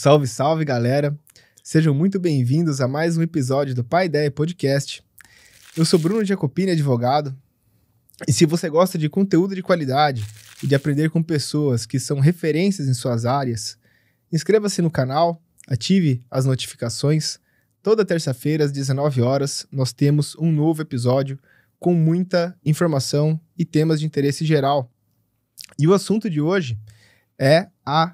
Salve, salve, galera! Sejam muito bem-vindos a mais um episódio do Paideia Podcast. Eu sou Bruno Jacopini, advogado, e se você gosta de conteúdo de qualidade e de aprender com pessoas que são referências em suas áreas, inscreva-se no canal, ative as notificações. Toda terça-feira, às 19 horas, nós temos um novo episódio com muita informação e temas de interesse geral. E o assunto de hoje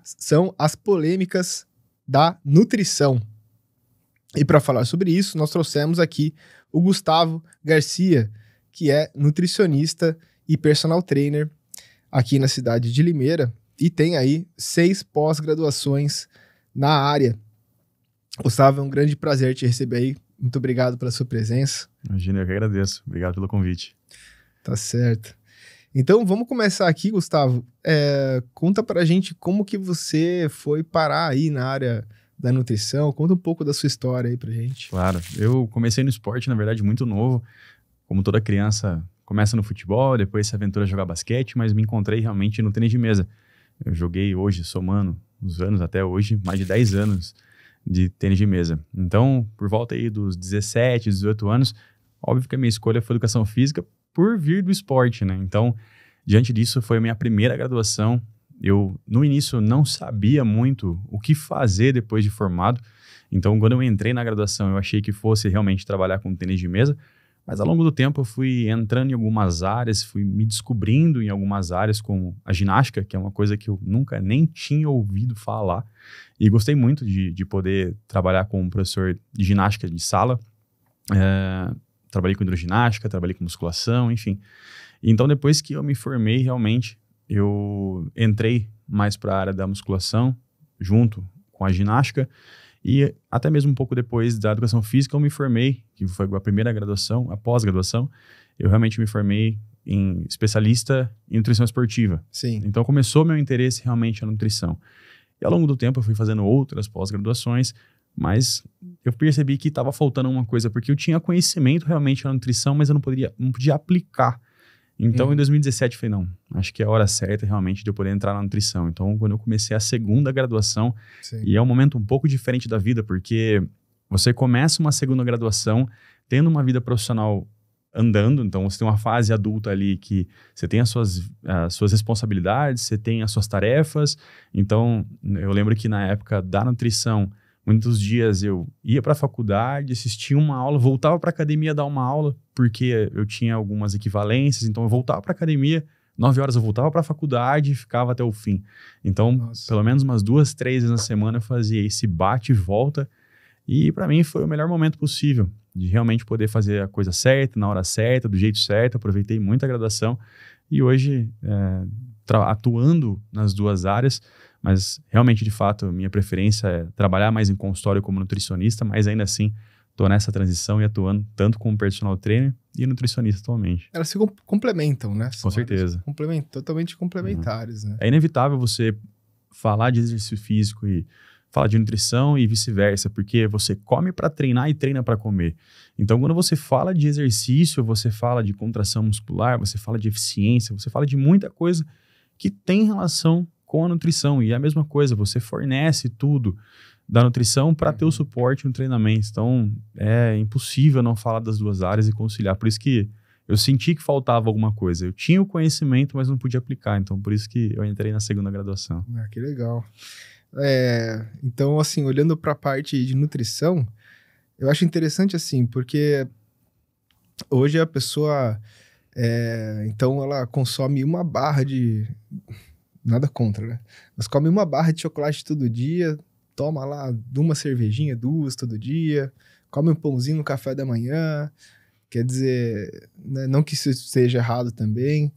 são as polêmicas da nutrição. E para falar sobre isso, nós trouxemos aqui o Gustavo Garcia, que é nutricionista e personal trainer aqui na cidade de Limeira e tem aí 6 pós-graduações na área. Gustavo, é um grande prazer te receber aí. Muito obrigado pela sua presença. Imagina, eu que agradeço. Obrigado pelo convite. Tá certo. Então, vamos começar aqui, Gustavo. Conta pra gente como que você foi parar aí na área da nutrição. Conta um pouco da sua história aí pra gente. Claro. Eu comecei no esporte, na verdade, muito novo. Como toda criança, começa no futebol, depois se aventura a jogar basquete, mas me encontrei realmente no tênis de mesa. Eu joguei hoje, somando os anos até hoje, mais de 10 anos de tênis de mesa. Então, por volta aí dos 17, 18 anos, óbvio que a minha escolha foi educação física por vir do esporte, né? Então, diante disso, foi a minha primeira graduação. Eu, no início, não sabia muito o que fazer depois de formado. Então, quando eu entrei na graduação, eu achei que fosse realmente trabalhar com tênis de mesa, mas ao longo do tempo eu fui entrando em algumas áreas, fui me descobrindo em algumas áreas, como a ginástica, que é uma coisa que eu nunca nem tinha ouvido falar, e gostei muito de poder trabalhar com um professor de ginástica de sala. Trabalhei com hidroginástica, trabalhei com musculação, enfim. Então, depois que eu me formei, realmente, eu entrei mais para a área da musculação, junto com a ginástica, e até mesmo um pouco depois da educação física, eu me formei, que foi a primeira graduação, a pós-graduação, eu realmente me formei em especialista em nutrição esportiva. Sim. Então, começou meu interesse realmente na nutrição. E ao longo do tempo, eu fui fazendo outras pós-graduações, mas eu percebi que estava faltando uma coisa, porque eu tinha conhecimento realmente na nutrição, mas eu não podia aplicar. Então, em 2017, eu falei, não, acho que é a hora certa realmente de eu poder entrar na nutrição. Então, quando eu comecei a segunda graduação, Sim. E é um momento um pouco diferente da vida, porque você começa uma segunda graduação tendo uma vida profissional andando, então você tem uma fase adulta ali que você tem as suas responsabilidades, você tem as suas tarefas. Então, eu lembro que na época da nutrição, muitos dias eu ia para a faculdade, assistia uma aula, voltava para a academia dar uma aula, porque eu tinha algumas equivalências, então eu voltava para a academia, 9 horas eu voltava para a faculdade e ficava até o fim. Então, Nossa. pelo menos umas 2, 3 vezes na semana eu fazia esse bate e volta, e para mim foi o melhor momento possível, de realmente poder fazer a coisa certa, na hora certa, do jeito certo. Aproveitei muito a graduação, e hoje, atuando nas duas áreas, mas realmente, de fato, minha preferência é trabalhar mais em consultório como nutricionista, mas ainda assim estou nessa transição e atuando tanto como personal trainer e nutricionista atualmente. Elas se complementam, né? Com certeza. Totalmente complementares, né? É inevitável você falar de exercício físico e falar de nutrição e vice-versa, porque você come para treinar e treina para comer. Então, quando você fala de exercício, você fala de contração muscular, você fala de eficiência, você fala de muita coisa que tem relação com a nutrição. E é a mesma coisa, você fornece tudo da nutrição para ter o suporte no treinamento. Então, é impossível não falar das duas áreas e conciliar. Por isso que eu senti que faltava alguma coisa. Eu tinha o conhecimento, mas não podia aplicar. Então, por isso que eu entrei na segunda graduação. Ah, que legal. Então, assim, olhando para a parte de nutrição, eu acho interessante, assim, porque hoje a pessoa, então, ela consome uma barra de... Nada contra, né? Mas come uma barra de chocolate todo dia, toma lá uma cervejinha, 2 todo dia, come um pãozinho no café da manhã. Quer dizer, né, não que isso seja errado também,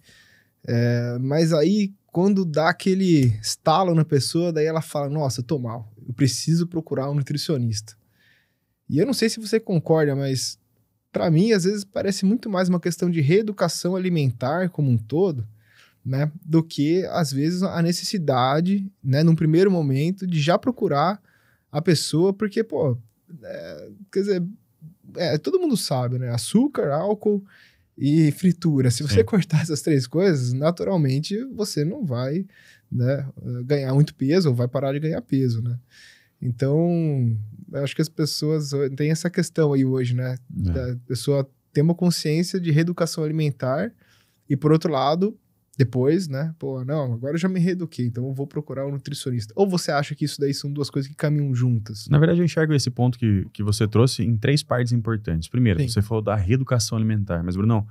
mas aí quando dá aquele estalo na pessoa, daí ela fala, nossa, eu tô mal, eu preciso procurar um nutricionista. E eu não sei se você concorda, mas para mim às vezes parece muito mais uma questão de reeducação alimentar como um todo, né, do que às vezes a necessidade, né, num primeiro momento, de já procurar a pessoa, porque, pô, quer dizer, todo mundo sabe, né, açúcar, álcool e fritura. Se você cortar essas 3 coisas, naturalmente você não vai, né, ganhar muito peso ou vai parar de ganhar peso, né? Então, eu acho que as pessoas têm essa questão aí hoje, né? Da pessoa ter uma consciência de reeducação alimentar e, por outro lado, depois, né? Pô, não, agora eu já me reeduquei, então eu vou procurar um nutricionista. Ou você acha que isso daí são duas coisas que caminham juntas? Na verdade, eu enxergo esse ponto que você trouxe em 3 partes importantes. Primeiro, Sim. você falou da reeducação alimentar, mas, Brunão,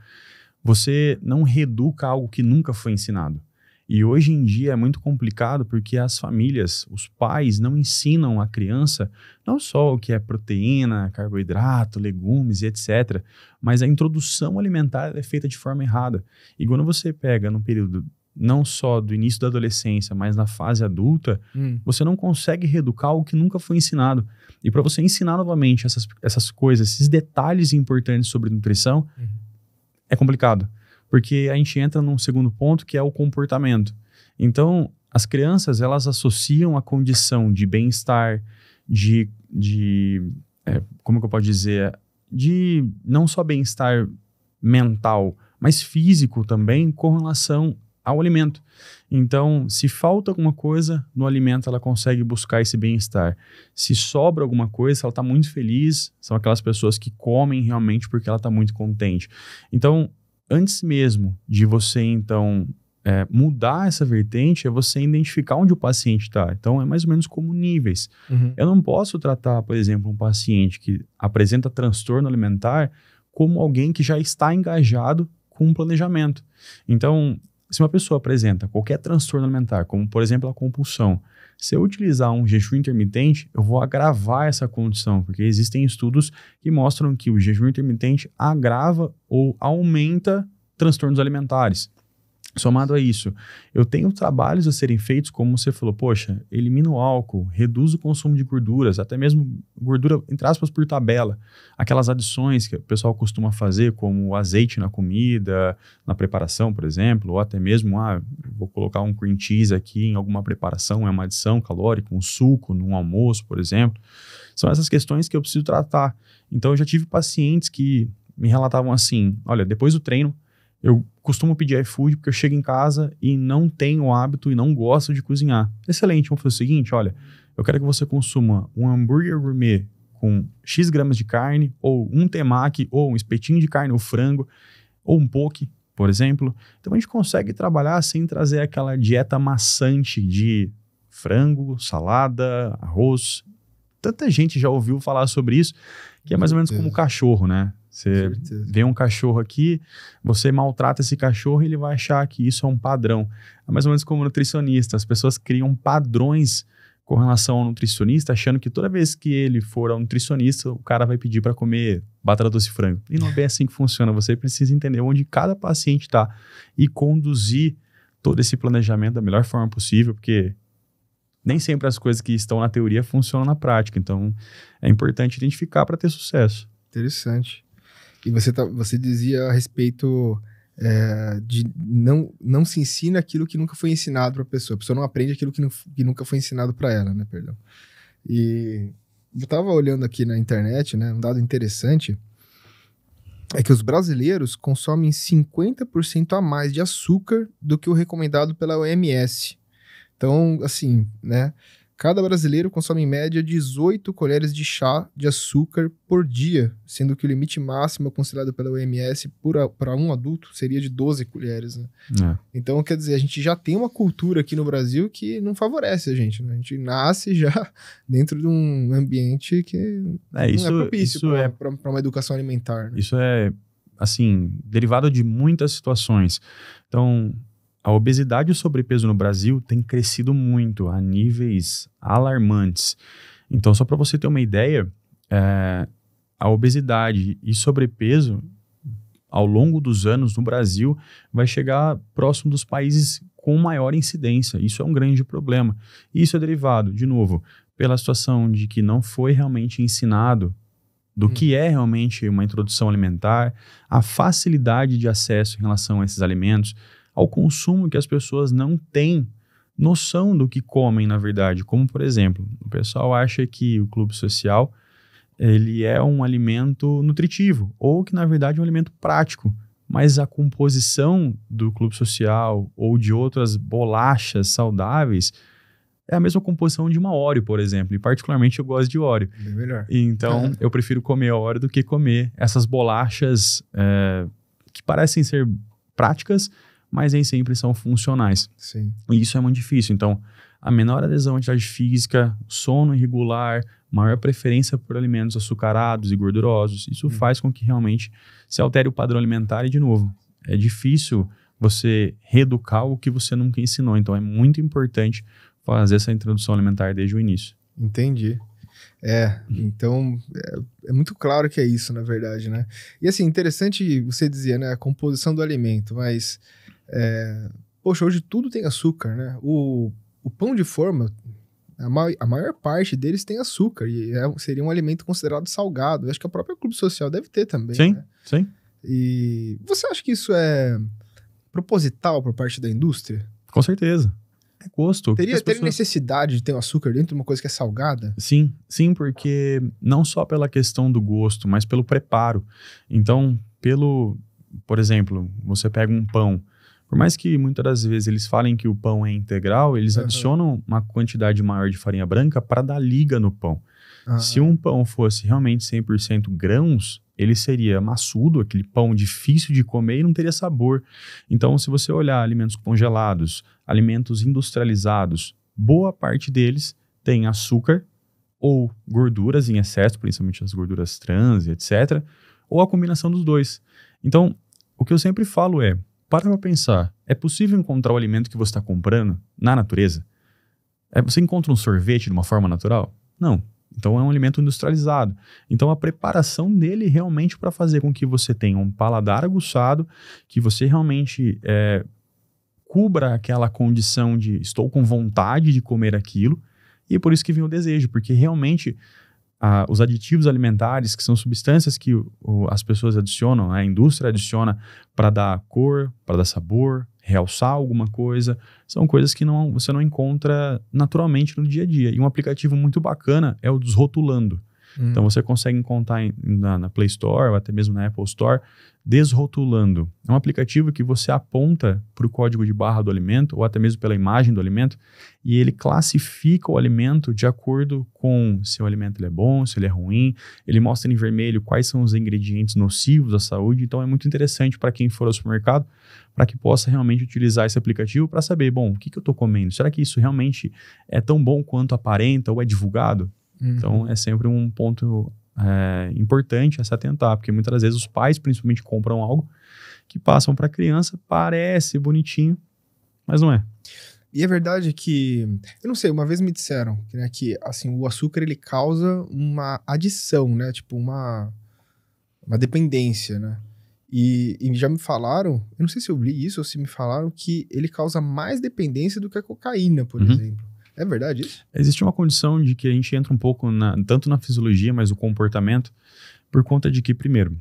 você não reeduca algo que nunca foi ensinado. E hoje em dia é muito complicado porque as famílias, os pais não ensinam a criança não só o que é proteína, carboidrato, legumes e etc., mas a introdução alimentar é feita de forma errada. E quando você pega no período não só do início da adolescência, mas na fase adulta, você não consegue reeducar algo que nunca foi ensinado. E para você ensinar novamente essas coisas, esses detalhes importantes sobre nutrição, é complicado. Porque a gente entra num segundo ponto, que é o comportamento. Então, as crianças, elas associam a condição de bem-estar, como que eu posso dizer? De não só bem-estar mental, mas físico também, com relação ao alimento. Então, se falta alguma coisa no alimento, ela consegue buscar esse bem-estar. Se sobra alguma coisa, ela está muito feliz, são aquelas pessoas que comem realmente porque ela está muito contente. Então, antes mesmo de você, então, mudar essa vertente, é você identificar onde o paciente está. Então, é mais ou menos como níveis. Eu não posso tratar, por exemplo, um paciente que apresenta transtorno alimentar como alguém que já está engajado com um planejamento. Então, se uma pessoa apresenta qualquer transtorno alimentar, como, por exemplo, a compulsão, se eu utilizar um jejum intermitente, eu vou agravar essa condição, porque existem estudos que mostram que o jejum intermitente agrava ou aumenta transtornos alimentares. Somado a isso, eu tenho trabalhos a serem feitos, como você falou, poxa, elimina o álcool, reduz o consumo de gorduras, até mesmo gordura, entre aspas, por tabela. Aquelas adições que o pessoal costuma fazer, como o azeite na comida, na preparação, por exemplo, ou até mesmo, vou colocar um cream cheese aqui em alguma preparação, é uma adição calórica, um suco num almoço, por exemplo. São essas questões que eu preciso tratar. Então, eu já tive pacientes que me relatavam assim, olha, depois do treino, eu costumo pedir iFood porque eu chego em casa e não tenho o hábito e não gosto de cozinhar. Excelente, vamos fazer o seguinte, olha, eu quero que você consuma um hambúrguer gourmet com X gramas de carne, ou um temaki, ou um espetinho de carne ou frango, ou um poke, por exemplo. Então a gente consegue trabalhar sem trazer aquela dieta maçante de frango, salada, arroz. Tanta gente já ouviu falar sobre isso, que é mais ou menos como o cachorro, né? Você vê um cachorro aqui, você maltrata esse cachorro e ele vai achar que isso é um padrão. É mais ou menos como nutricionista. As pessoas criam padrões com relação ao nutricionista, achando que toda vez que ele for ao nutricionista, o cara vai pedir para comer batata doce e frango. E não é bem assim que funciona. Você precisa entender onde cada paciente está e conduzir todo esse planejamento da melhor forma possível, porque nem sempre as coisas que estão na teoria funcionam na prática. Então, é importante identificar para ter sucesso. Interessante. E você dizia a respeito de não se ensina aquilo que nunca foi ensinado para a pessoa não aprende aquilo que nunca foi ensinado para ela, né? Perdão. E eu estava olhando aqui na internet, né? Um dado interessante é que os brasileiros consomem 50% a mais de açúcar do que o recomendado pela OMS. Então, assim, né? Cada brasileiro consome em média 18 colheres de chá de açúcar por dia, sendo que o limite máximo considerado pela OMS para um adulto seria de 12 colheres, né? Então, quer dizer, a gente já tem uma cultura aqui no Brasil que não favorece a gente, né? A gente nasce já dentro de um ambiente que não é propício para uma educação alimentar, né? Isso é, assim, derivado de muitas situações. Então, a obesidade e o sobrepeso no Brasil tem crescido muito, a níveis alarmantes. Então, só para você ter uma ideia, a obesidade e sobrepeso, ao longo dos anos no Brasil, vai chegar próximo dos países com maior incidência. Isso é um grande problema. E isso é derivado, de novo, pela situação de que não foi realmente ensinado do que é realmente uma introdução alimentar, a facilidade de acesso em relação a esses alimentos, ao consumo que as pessoas não têm noção do que comem, na verdade. Como, por exemplo, o pessoal acha que o clube social ele é um alimento nutritivo, ou que, na verdade, é um alimento prático. Mas a composição do clube social ou de outras bolachas saudáveis é a mesma composição de uma Oreo, por exemplo. E particularmente eu gosto de Oreo. Bem melhor. Então, eu prefiro comer a Oreo do que comer essas bolachas que parecem ser práticas, mas nem sempre são funcionais. Sim. E isso é muito difícil. Então, a menor adesão à atividade física, sono irregular, maior preferência por alimentos açucarados e gordurosos, isso faz com que realmente se altere o padrão alimentar e, de novo, é difícil você reeducar o que você nunca ensinou. Então, é muito importante fazer essa introdução alimentar desde o início. Entendi. Então, é muito claro que é isso, na verdade, né? E assim, interessante você dizer, né, a composição do alimento, mas, poxa, hoje tudo tem açúcar, né? O pão de forma, a maior parte deles tem açúcar, e seria um alimento considerado salgado. Eu acho que a própria Clube Social deve ter também, Sim, né? sim. E você acha que isso é proposital por parte da indústria? Com certeza. É gosto. Teria necessidade de ter um açúcar dentro de uma coisa que é salgada? Sim, porque não só pela questão do gosto, mas pelo preparo. Então, por exemplo, você pega um pão, por mais que muitas das vezes eles falem que o pão é integral, eles adicionam uma quantidade maior de farinha branca para dar liga no pão. Se um pão fosse realmente 100% grãos, ele seria maçudo, aquele pão difícil de comer e não teria sabor. Então, se você olhar alimentos congelados, alimentos industrializados, boa parte deles tem açúcar ou gorduras em excesso, principalmente as gorduras trans, etc., ou a combinação dos dois. Então, o que eu sempre falo para pensar, é possível encontrar o alimento que você está comprando na natureza? Você encontra um sorvete de uma forma natural? Não. Então é um alimento industrializado. Então a preparação dele realmente para fazer com que você tenha um paladar aguçado, que você realmente cubra aquela condição de estou com vontade de comer aquilo, e é por isso que vem o desejo, porque realmente os aditivos alimentares, que são substâncias que as pessoas adicionam, a indústria adiciona para dar cor, para dar sabor, realçar alguma coisa, são coisas que você não encontra naturalmente no dia a dia. E um aplicativo muito bacana é o Desrotulando. Então você consegue encontrar na Play Store ou até mesmo na Apple Store, Desrotulando. É um aplicativo que você aponta para o código de barra do alimento ou até mesmo pela imagem do alimento e ele classifica o alimento de acordo com se o alimento ele é bom, se ele é ruim. Ele mostra em vermelho quais são os ingredientes nocivos à saúde. Então é muito interessante para quem for ao supermercado, para que possa realmente utilizar esse aplicativo para saber, bom, o que eu estou comendo? Será que isso realmente é tão bom quanto aparenta ou é divulgado? Então, é sempre um ponto importante a se atentar, porque muitas vezes os pais, principalmente, compram algo que passam para a criança, parece bonitinho, mas não é. E é verdade que, eu não sei, uma vez me disseram né, que assim, o açúcar ele causa uma adição, né? Tipo, uma dependência, né? E já me falaram, eu não sei se eu li isso ou se me falaram que ele causa mais dependência do que a cocaína, por exemplo. É verdade isso? Existe uma condição de que a gente entra um pouco tanto na fisiologia, mas o comportamento, por conta de que, primeiro,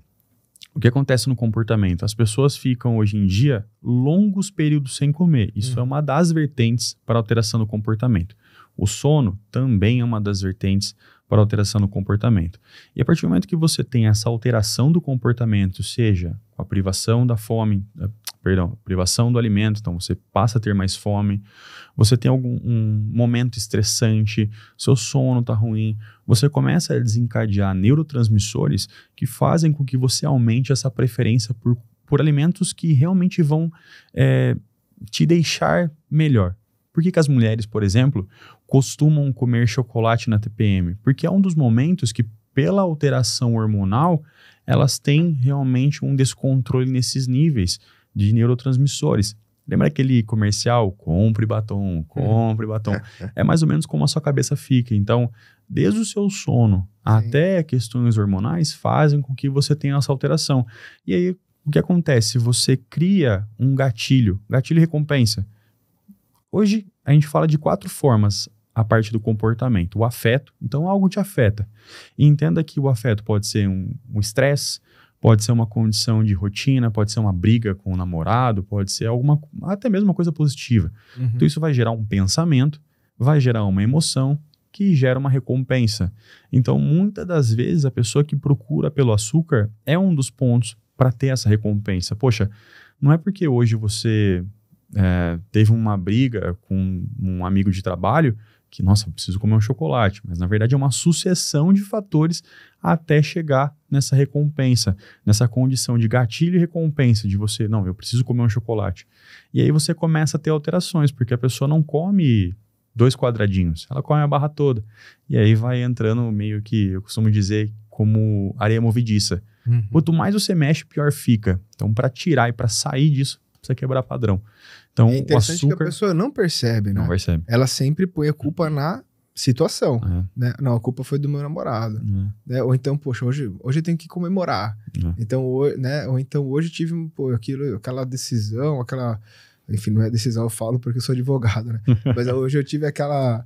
o que acontece no comportamento? As pessoas ficam, hoje em dia, longos períodos sem comer. Isso é uma das vertentes para alteração do comportamento. O sono também é uma das vertentes para alteração do comportamento. E a partir do momento que você tem essa alteração do comportamento, seja com a privação da fome, privação do alimento, então você passa a ter mais fome, você tem um momento estressante, seu sono está ruim, você começa a desencadear neurotransmissores que fazem com que você aumente essa preferência por alimentos que realmente vão te deixar melhor. Por que as mulheres, por exemplo, costumam comer chocolate na TPM? Porque é um dos momentos que, pela alteração hormonal, elas têm realmente um descontrole nesses níveis de neurotransmissores. Lembra aquele comercial? Compre batom, compre batom. É mais ou menos como a sua cabeça fica. Então, desde o seu sono até questões hormonais fazem com que você tenha essa alteração. E aí, o que acontece? Você cria um gatilho recompensa. Hoje, a gente fala de 4 formas a parte do comportamento. O afeto, então algo te afeta. E entenda que o afeto pode ser um estresse, pode ser uma condição de rotina, pode ser uma briga com o namorado, pode ser até mesmo uma coisa positiva. Então isso vai gerar um pensamento, vai gerar uma emoção, que gera uma recompensa. Então, muitas das vezes, a pessoa que procura pelo açúcar é um dos pontos para ter essa recompensa. Poxa, não é porque hoje você teve uma briga com um amigo de trabalho que, nossa, eu preciso comer um chocolate, mas na verdade é uma sucessão de fatores até chegar nessa recompensa, nessa condição de gatilho e recompensa de você, não, eu preciso comer um chocolate. E aí você começa a ter alterações, porque a pessoa não come 2 quadradinhos, ela come a barra toda. E aí vai entrando meio que, eu costumo dizer, como areia movediça. Quanto mais você mexe, pior fica. Então, para tirar e para sair disso, precisa quebrar padrão. Então, é interessante o açúcar... que a pessoa não percebe, né? Não percebe. Ela sempre põe a culpa na situação, né? Não, a culpa foi do meu namorado. Né? Ou então, poxa, hoje eu tenho que comemorar. Então, né? Ou então, hoje tive aquela decisão, enfim, não é decisão, eu falo porque eu sou advogado, né? Mas hoje eu tive aquela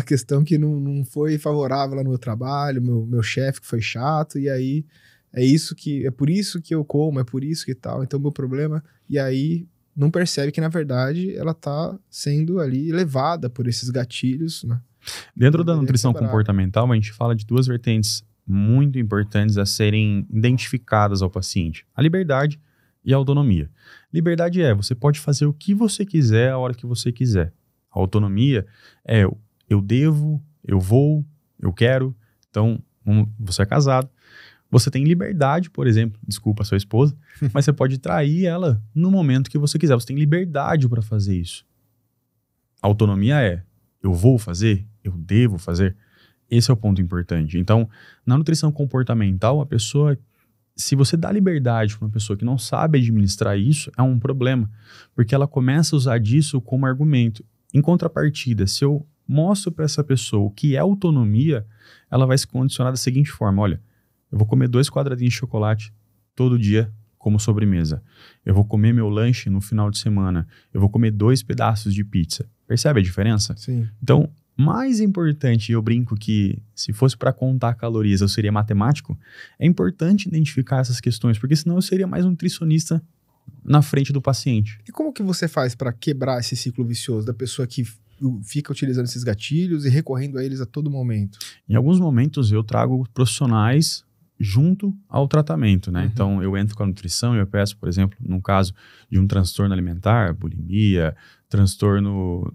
questão que não foi favorável lá no meu trabalho, meu chefe que foi chato, e aí é por isso que eu como, é por isso que tal, então meu problema, e aí não percebe que na verdade ela tá sendo ali levada por esses gatilhos, né? Dentro da nutrição comportamental, a gente fala de 2 vertentes muito importantes a serem identificadas ao paciente: a liberdade e a autonomia. Liberdade você pode fazer o que você quiser a hora que você quiser. A autonomia é eu devo, eu vou, eu quero. Então, você é casado, você tem liberdade, por exemplo, desculpa a sua esposa, mas você pode trair ela no momento que você quiser. Você tem liberdade para fazer isso. A autonomia eu vou fazer, eu devo fazer. Esse é o ponto importante. Então, na nutrição comportamental, a pessoa... Se você dá liberdade para uma pessoa que não sabe administrar isso, é um problema, porque ela começa a usar disso como argumento. Em contrapartida, se eu mostro para essa pessoa o que é autonomia, ela vai se condicionar da seguinte forma: olha, eu vou comer 2 quadradinhos de chocolate todo dia como sobremesa. Eu vou comer meu lanche no final de semana. Eu vou comer 2 pedaços de pizza. Percebe a diferença? Sim. Então, mais importante, eu brinco que se fosse para contar calorias eu seria matemático, é importante identificar essas questões, porque senão eu seria mais um nutricionista na frente do paciente. E como que você faz para quebrar esse ciclo vicioso da pessoa que fica utilizando esses gatilhos e recorrendo a eles a todo momento? Em alguns momentos eu trago profissionais junto ao tratamento, né? Então eu entro com a nutrição e eu peço, por exemplo, no caso de um transtorno alimentar, bulimia, transtorno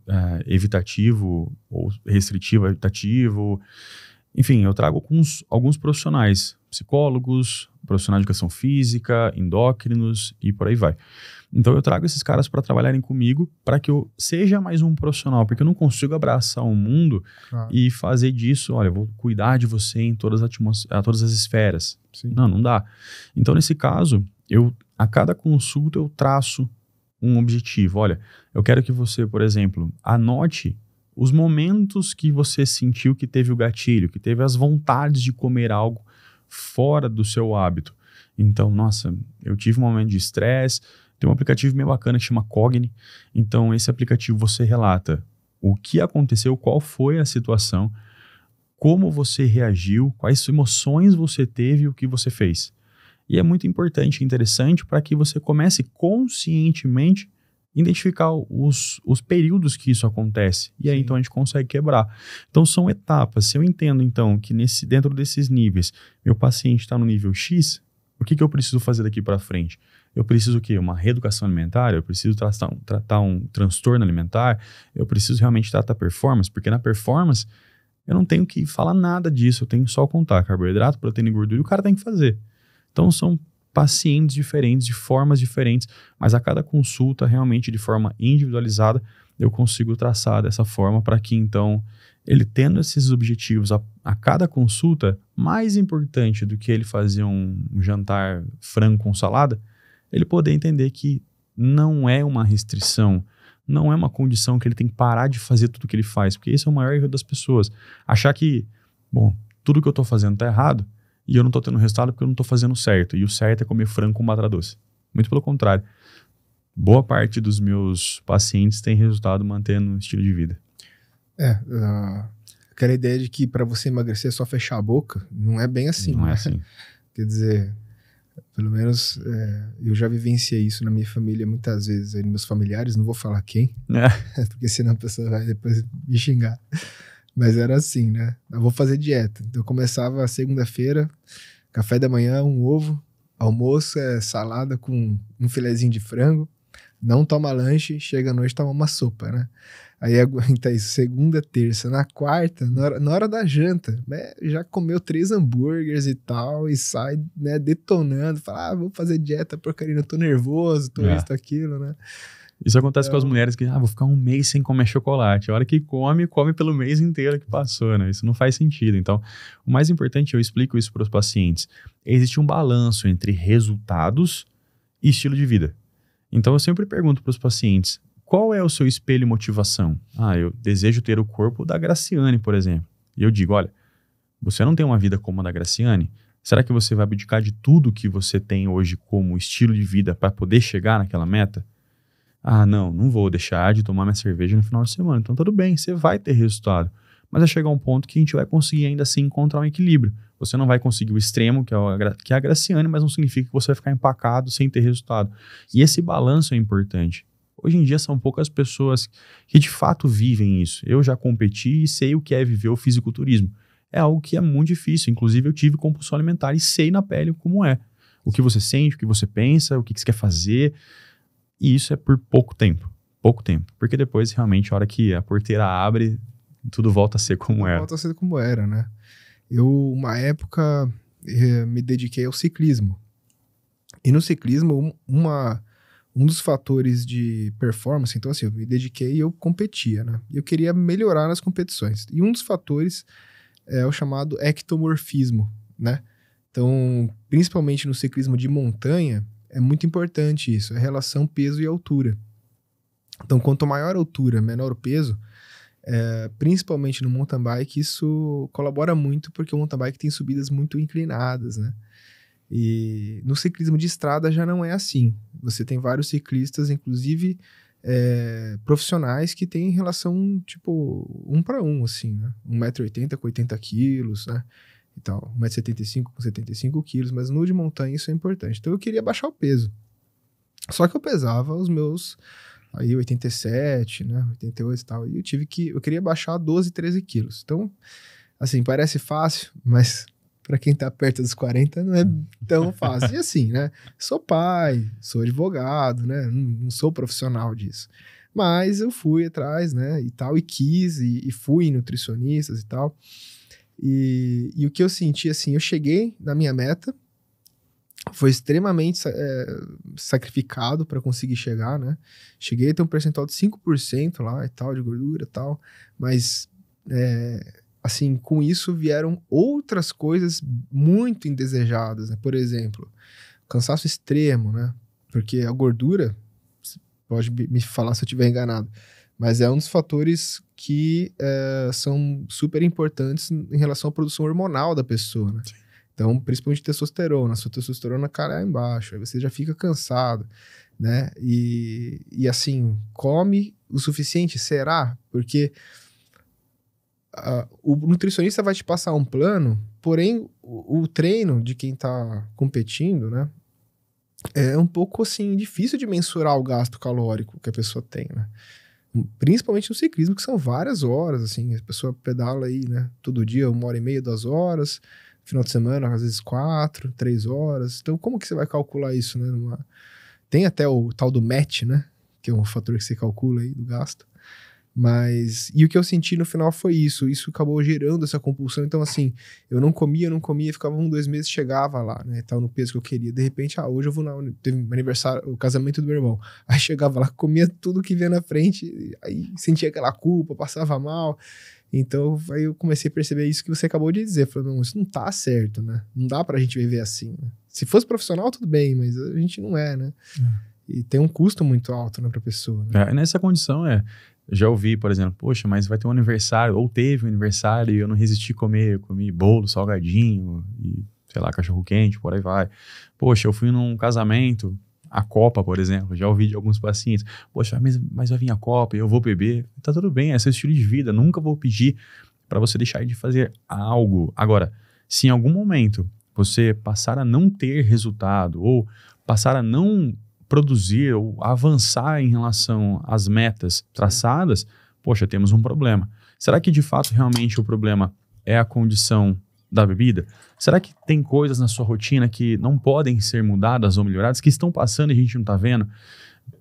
evitativo ou restritivo evitativo, enfim, eu trago alguns profissionais, psicólogos, profissionais de educação física, endócrinos e por aí vai. Então eu trago esses caras para trabalharem comigo para que eu seja mais um profissional, porque eu não consigo abraçar o mundo e fazer disso, olha, eu vou cuidar de você em todas as esferas. Sim. Não dá. Então nesse caso, a cada consulta eu traço um objetivo. Olha, eu quero que você, por exemplo, anote os momentos que você sentiu que teve o gatilho, que teve as vontades de comer algo fora do seu hábito. Então, nossa, eu tive um momento de estresse. Tem um aplicativo bem bacana que chama Cogni. Então, esse aplicativo você relata o que aconteceu, qual foi a situação, como você reagiu, quais emoções você teve e o que você fez. E é muito importante e interessante para que você comece conscientemente a identificar os períodos que isso acontece. E aí, então, a gente consegue quebrar. Então, são etapas. Se eu entendo, então, que dentro desses níveis, meu paciente está no nível X, o que eu preciso fazer daqui para frente? Eu preciso o quê? Uma reeducação alimentar? Eu preciso tratar um transtorno alimentar? Eu preciso realmente tratar performance? Porque na performance, eu não tenho que falar nada disso. Eu tenho só contar carboidrato, proteína e gordura. E o cara tem que fazer. Então, são pacientes diferentes, de formas diferentes, mas a cada consulta, realmente de forma individualizada, eu consigo traçar dessa forma para que, então, ele tendo esses objetivos a cada consulta, mais importante do que ele fazer um jantar frango com salada, ele poder entender que não é uma restrição, não é uma condição que ele tem que parar de fazer tudo que ele faz, porque esse é o maior erro das pessoas. Achar que, bom, tudo que eu estou fazendo está errado, e eu não estou tendo resultado porque eu não estou fazendo certo. E o certo é comer frango com batata doce. Muito pelo contrário. Boa parte dos meus pacientes tem resultado mantendo o estilo de vida. Aquela ideia de que para você emagrecer é só fechar a boca, não é bem assim. Não né? é assim. Quer dizer, pelo menos eu já vivenciei isso na minha família muitas vezes. Aí, meus familiares, não vou falar quem, porque senão a pessoa vai depois me xingar. Mas era assim, né? Eu vou fazer dieta. Então eu começava segunda-feira, café da manhã, um ovo, almoço salada com um filezinho de frango, não toma lanche, chega à noite toma uma sopa, né? Aí aguenta isso, segunda, terça. Na quarta, na hora da janta, né, já comeu 3 hambúrgueres e tal, e sai, né, detonando, fala, vou fazer dieta, porcaria, eu tô nervoso, tô isso, tô aquilo, né? Isso acontece com as mulheres que, vou ficar um mês sem comer chocolate. A hora que come pelo mês inteiro que passou, né? Isso não faz sentido. Então, o mais importante, eu explico isso para os pacientes, existe um balanço entre resultados e estilo de vida. Então, eu sempre pergunto para os pacientes, qual é o seu espelho e motivação? Eu desejo ter o corpo da Graciane, por exemplo. E eu digo, olha, você não tem uma vida como a da Graciane? Será que você vai abdicar de tudo que você tem hoje como estilo de vida para poder chegar naquela meta? Não vou deixar de tomar minha cerveja no final de semana. Então, tudo bem, você vai ter resultado. Mas vai chegar um ponto que a gente vai conseguir ainda assim encontrar um equilíbrio. Você não vai conseguir o extremo, que é a Graciane, mas não significa que você vai ficar empacado sem ter resultado. E esse balanço é importante. Hoje em dia são poucas pessoas que de fato vivem isso. Eu já competi e sei o que é viver o fisiculturismo. É algo que é muito difícil. Inclusive, eu tive compulsão alimentar e sei na pele como é. O que você sente, o que você pensa, o que você quer fazer. E isso é por pouco tempo. Porque depois, realmente, a hora que a porteira abre, tudo volta a ser como era. Volta a ser como era, né? Eu, uma época, me dediquei ao ciclismo. E no ciclismo, um dos fatores de performance, então assim, eu me dediquei e eu competia, né? Eu queria melhorar nas competições. E um dos fatores é o chamado ectomorfismo, né? Então, principalmente no ciclismo de montanha, é muito importante isso, a relação peso e altura. Então, quanto maior a altura, menor o peso, principalmente no mountain bike, isso colabora muito porque o mountain bike tem subidas muito inclinadas, né? E no ciclismo de estrada já não é assim. Você tem vários ciclistas, inclusive profissionais, que têm relação tipo 1 para 1, assim, né? 1,80 m com 80 quilos, né? E tal, 1,75 m com 75 quilos, mas no de montanha isso é importante. Então eu queria baixar o peso. Só que eu pesava os meus aí 87, né? 88 e tal. E eu queria baixar 12, 13 quilos. Então, assim, parece fácil, mas para quem tá perto dos 40 não é tão fácil. E assim, né? Sou pai, sou advogado, né? Não sou profissional disso. Mas eu fui atrás, né? E tal, e quis, e fui em nutricionistas e tal. E o que eu senti, assim, eu cheguei na minha meta, foi extremamente sacrificado para conseguir chegar, né? Cheguei a ter um percentual de 5% lá e tal, de gordura e tal, mas, assim, com isso vieram outras coisas muito indesejadas, né? Por exemplo, cansaço extremo, né? Porque a gordura, você pode me falar se eu estiver enganado, mas é um dos fatores que são super importantes em relação à produção hormonal da pessoa, né? Sim. Então, principalmente testosterona. A sua testosterona cai lá embaixo, aí você já fica cansado, né? E assim, come o suficiente, será? Porque o nutricionista vai te passar um plano, porém, o treino de quem tá competindo, né? É um pouco, assim, difícil de mensurar o gasto calórico que a pessoa tem, né? Principalmente no ciclismo, que são várias horas, assim, a pessoa pedala aí, né, todo dia, 1h30, 2 horas, final de semana, às vezes 4, 3 horas, então como que você vai calcular isso, né? Tem até o tal do MET, né, que é um fator que você calcula aí do gasto, mas, e o que eu senti no final foi isso acabou gerando essa compulsão. Então assim, eu não comia, ficava 1, 2 meses, chegava lá, né, tal, no peso que eu queria, de repente, hoje eu vou teve um aniversário, o casamento do meu irmão, aí chegava lá, comia tudo que via na frente, aí sentia aquela culpa, passava mal. Então aí eu comecei a perceber isso que você acabou de dizer, falando, não, isso não tá certo, né, não dá pra gente viver assim, né? Se fosse profissional tudo bem, mas a gente não é, né? E tem um custo muito alto, né, pra pessoa, né? Nessa condição já ouvi, por exemplo, poxa, mas vai ter um aniversário, ou teve um aniversário e eu não resisti a comer, eu comi bolo, salgadinho e, sei lá, cachorro quente, por aí vai. Poxa, eu fui num casamento, a Copa, por exemplo, já ouvi de alguns pacientes, poxa, mas vai vir a Copa e eu vou beber. Tá tudo bem, é seu estilo de vida, nunca vou pedir para você deixar de fazer algo. Agora, se em algum momento você passar a não ter resultado ou passar a não produzir ou avançar em relação às metas traçadas, poxa, temos um problema. Será que de fato realmente o problema é a condição da bebida? Será que tem coisas na sua rotina que não podem ser mudadas ou melhoradas, que estão passando e a gente não está vendo?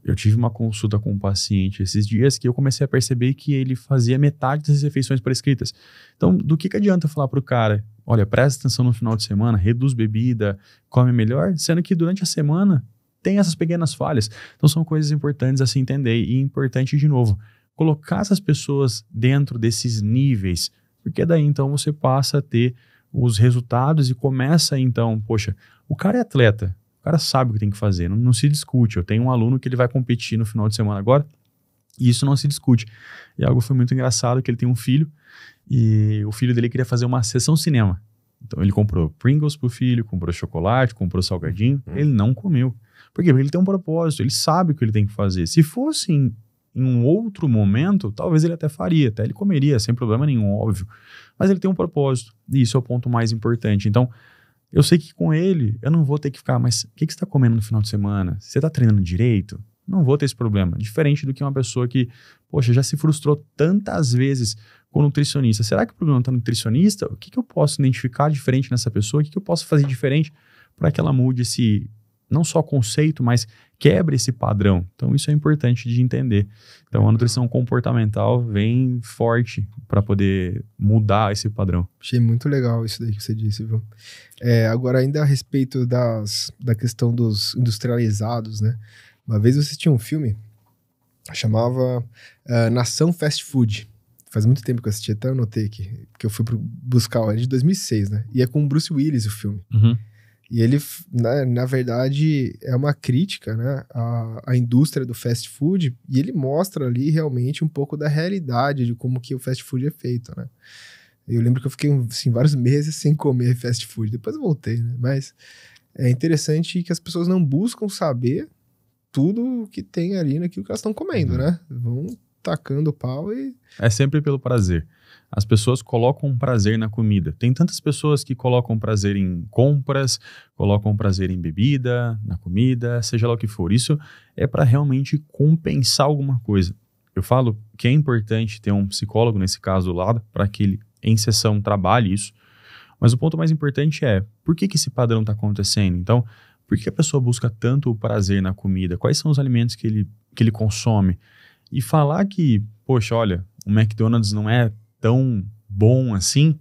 Eu tive uma consulta com um paciente esses dias que eu comecei a perceber que ele fazia metade das refeições prescritas. Então, do que adianta eu falar pro cara, olha, presta atenção no final de semana, reduz bebida, come melhor, sendo que durante a semana tem essas pequenas falhas. Então, são coisas importantes a se entender e importante, de novo, colocar essas pessoas dentro desses níveis, porque daí, então, você passa a ter os resultados e começa, então, poxa, o cara é atleta, o cara sabe o que tem que fazer, não se discute. Eu tenho um aluno que ele vai competir no final de semana agora, e isso não se discute. E algo foi muito engraçado, que ele tem um filho, e o filho dele queria fazer uma sessão cinema. Então ele comprou Pringles pro filho, comprou chocolate, comprou salgadinho, ele não comeu. Por quê? Porque ele tem um propósito, ele sabe o que ele tem que fazer. Se fosse em um outro momento, talvez ele até faria, até ele comeria, sem problema nenhum, óbvio. Mas ele tem um propósito, e isso é o ponto mais importante. Então, eu sei que com ele, eu não vou ter que ficar, mas o que você está comendo no final de semana? Você está treinando direito? Não vou ter esse problema. Diferente do que uma pessoa que, poxa, já se frustrou tantas vezes com o nutricionista. Será que o problema está no nutricionista? O que eu posso identificar diferente nessa pessoa? O que eu posso fazer diferente para que ela mude esse, não só conceito, mas quebre esse padrão? Então, isso é importante de entender. Então, a nutrição comportamental vem forte para poder mudar esse padrão. Achei muito legal isso daí que você disse, viu? Agora, ainda a respeito da questão dos industrializados, né? Uma vez eu assisti um filme, chamava Nação Fast Food. Faz muito tempo que eu assisti, até anotei aqui, que eu fui buscar, é de 2006, né? E é com o Bruce Willis o filme. Uhum. E ele, né, na verdade, é uma crítica, né, à indústria do fast food, e ele mostra ali realmente um pouco da realidade de como que o fast food é feito, né? Eu lembro que eu fiquei assim, vários meses sem comer fast food, depois eu voltei, né? Mas é interessante que as pessoas não buscam saber tudo que tem ali naquilo que elas estão comendo, né? Vão tacando o pau e... É sempre pelo prazer. As pessoas colocam prazer na comida. Tem tantas pessoas que colocam prazer em compras, colocam prazer em bebida, na comida, seja lá o que for. Isso é para realmente compensar alguma coisa. Eu falo que é importante ter um psicólogo, nesse caso, do lado, para que ele, em sessão, trabalhe isso. Mas o ponto mais importante é, por que esse padrão está acontecendo? Então, por que a pessoa busca tanto o prazer na comida? Quais são os alimentos que ele consome? E falar que, poxa, olha, o McDonald's não é tão bom assim,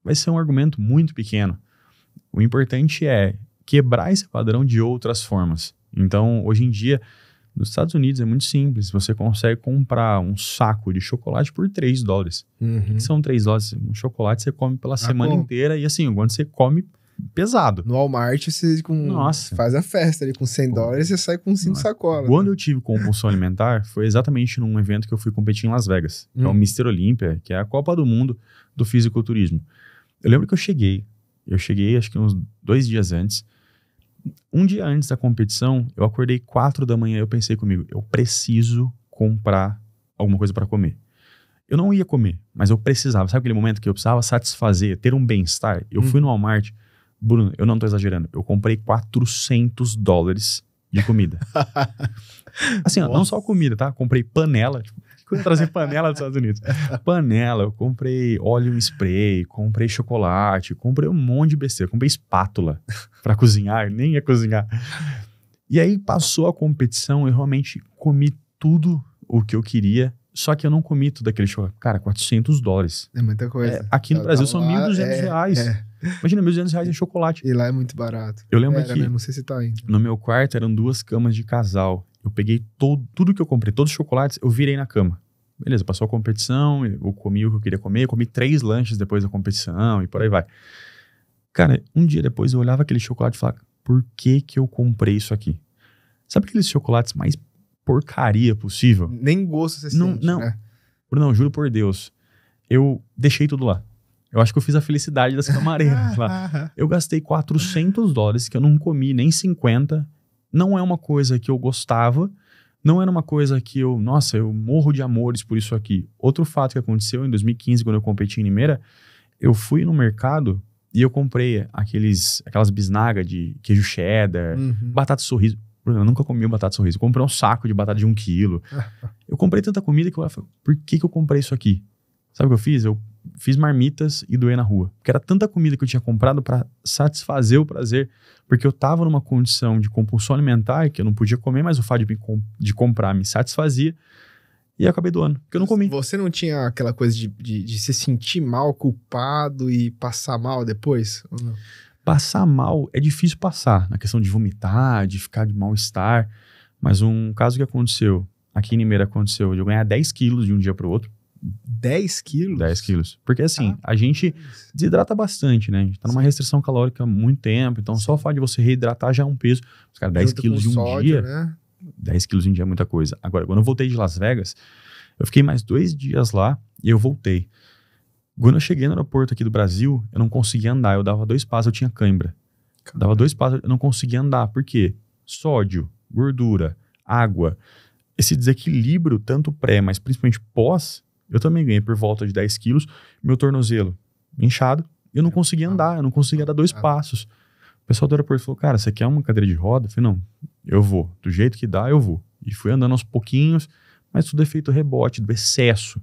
vai ser um argumento muito pequeno. O importante é quebrar esse padrão de outras formas. Então, hoje em dia, nos Estados Unidos é muito simples. Você consegue comprar um saco de chocolate por $3. Uhum. Que são $3? Um chocolate você come pela semana inteira e assim, quando você come pesado. No Walmart, você faz a festa ali com $100 e você sai com 5 sacolas. Quando eu tive compulsão alimentar, foi exatamente num evento que eu fui competir em Las Vegas, que é o Mr. Olympia, que é a Copa do Mundo do fisiculturismo. Eu lembro que eu cheguei acho que uns 2 dias antes. Um dia antes da competição, eu acordei 4 da manhã e eu pensei comigo, eu preciso comprar alguma coisa para comer. Eu não ia comer, mas eu precisava. Sabe aquele momento que eu precisava satisfazer, ter um bem-estar? Eu fui no Walmart. Bruno, eu não tô exagerando. Eu comprei $400 de comida. Assim, ó, não só comida, tá? Comprei panela. Tipo, que eu ia trazer panela dos Estados Unidos? Panela, eu comprei óleo em spray, comprei chocolate, comprei um monte de besteira. Comprei espátula pra cozinhar, nem ia cozinhar. E aí passou a competição, eu realmente comi tudo o que eu queria. Só que eu não comi tudo aquele chocolate. Cara, $400. É muita coisa. Aqui no Brasil são R$1.200. Imagina, R$1.200 em chocolate. E lá é muito barato. Eu lembro que né? Não sei se tá ainda. No meu quarto eram 2 camas de casal. Eu peguei tudo que eu comprei, todos os chocolates, eu virei na cama. Beleza, passou a competição, eu comi o que eu queria comer, eu comi 3 lanches depois da competição e por aí vai. Cara, um dia depois eu olhava aquele chocolate e falava, por que eu comprei isso aqui? Sabe aqueles chocolates mais porcaria possível? Nem gosto você sente, né? Bruno, juro por Deus, eu deixei tudo lá. Eu acho que eu fiz a felicidade das camareiras lá. Eu gastei $400 que eu não comi nem 50. Não é uma coisa que eu gostava. Não era uma coisa que eu morro de amores por isso aqui. Outro fato que aconteceu em 2015, quando eu competi em Limeira, eu fui no mercado e eu comprei aquelas bisnagas de queijo cheddar, batata sorriso. Eu nunca comi batata sorriso. Eu comprei um saco de batata de 1 quilo. Eu comprei tanta comida que eu falei, por que eu comprei isso aqui? Sabe o que eu fiz? Eu fiz marmitas e doei na rua. Porque era tanta comida que eu tinha comprado para satisfazer o prazer, porque eu tava numa condição de compulsão alimentar que eu não podia comer, mas o fato de comprar me satisfazia. E eu acabei doando, porque eu não comi. Você não tinha aquela coisa de se sentir mal, culpado e passar mal depois? Ou não? Passar mal é difícil passar, na questão de vomitar, de ficar de mal-estar. Mas um caso que aconteceu, aqui em Limeira aconteceu, de eu ganhar 10 quilos de um dia pro outro. 10 quilos? 10 quilos. Porque assim, a gente desidrata bastante, né? A gente tá numa restrição calórica há muito tempo, então só o fato de você reidratar já é um peso. Os caras, 10 quilos de um sódio, dia, né? 10 quilos de um dia é muita coisa. Agora, quando eu voltei de Las Vegas, eu fiquei mais 2 dias lá e eu voltei. Quando eu cheguei no aeroporto aqui do Brasil, eu não conseguia andar. Eu dava 2 passos, eu tinha cãibra. Dava 2 passos, eu não conseguia andar. Por quê? Sódio, gordura, água. Esse desequilíbrio, tanto pré, mas principalmente pós, eu também ganhei por volta de 10 quilos. Meu tornozelo inchado. Eu não conseguia andar, eu não conseguia dar 2 passos. O pessoal do aeroporto falou, cara, você quer uma cadeira de roda? Eu falei, não, eu vou. Do jeito que dá, eu vou. E fui andando aos pouquinhos, mas tudo é feito rebote, do excesso.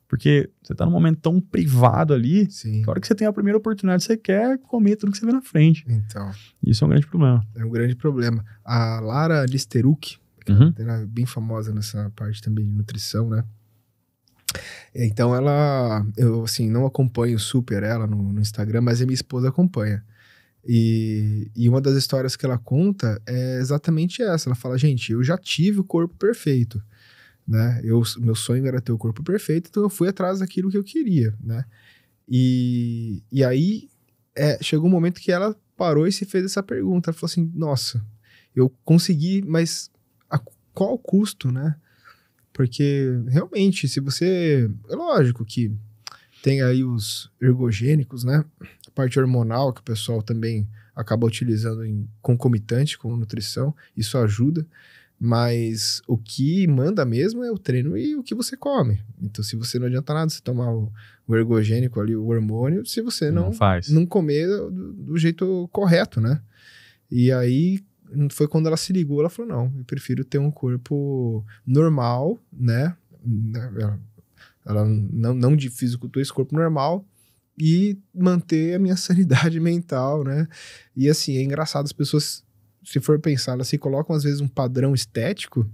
Porque você tá num momento tão privado ali, Sim. que a hora que você tem a primeira oportunidade, você quer comer tudo que você vê na frente. Então. Isso é um grande problema. É um grande problema. A Lara Listeruk, que é bem famosa nessa parte também de nutrição, né? Então eu assim, não acompanho super ela no Instagram, mas a minha esposa acompanha. E uma das histórias que ela conta é exatamente essa. Ela fala, gente, eu já tive o corpo perfeito, né? Meu sonho era ter o corpo perfeito, então eu fui atrás daquilo que eu queria, né? E aí chegou um momento que ela parou e se fez essa pergunta. Ela falou assim, nossa, eu consegui, mas a qual custo, né? Porque realmente, se você... É lógico que tem aí os ergogênicos, né? A parte hormonal que o pessoal também acaba utilizando em concomitante com nutrição, isso ajuda. Mas o que manda mesmo é o treino e o que você come. Então, se você não adianta nada você tomar o ergogênico ali, o hormônio, se você não comer do jeito correto, né? E aí, foi quando ela se ligou, ela falou, não, eu prefiro ter um corpo normal, né? Ela não de fisicultura, esse corpo normal, e manter a minha sanidade mental, né? E assim, é engraçado, as pessoas... Se for pensar, elas se colocam às vezes um padrão estético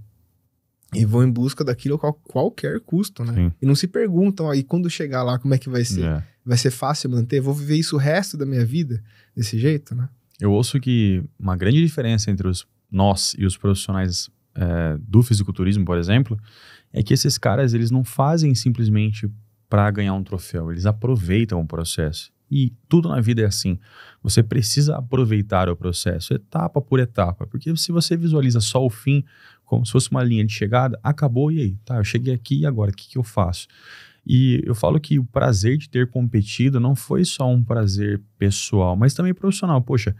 e vão em busca daquilo a qualquer custo, né? Sim. E não se perguntam, aí quando chegar lá, como é que vai ser? Vai ser fácil manter? Vou viver isso o resto da minha vida desse jeito, né? Eu ouço que uma grande diferença entre nós e os profissionais do fisiculturismo, por exemplo, é que esses caras, eles não fazem simplesmente para ganhar um troféu, eles aproveitam o processo. E tudo na vida é assim. Você precisa aproveitar o processo, etapa por etapa. Porque se você visualiza só o fim, como se fosse uma linha de chegada, acabou e aí? Tá, eu cheguei aqui e agora, o que eu faço? E eu falo que o prazer de ter competido não foi só um prazer pessoal, mas também profissional. Poxa, o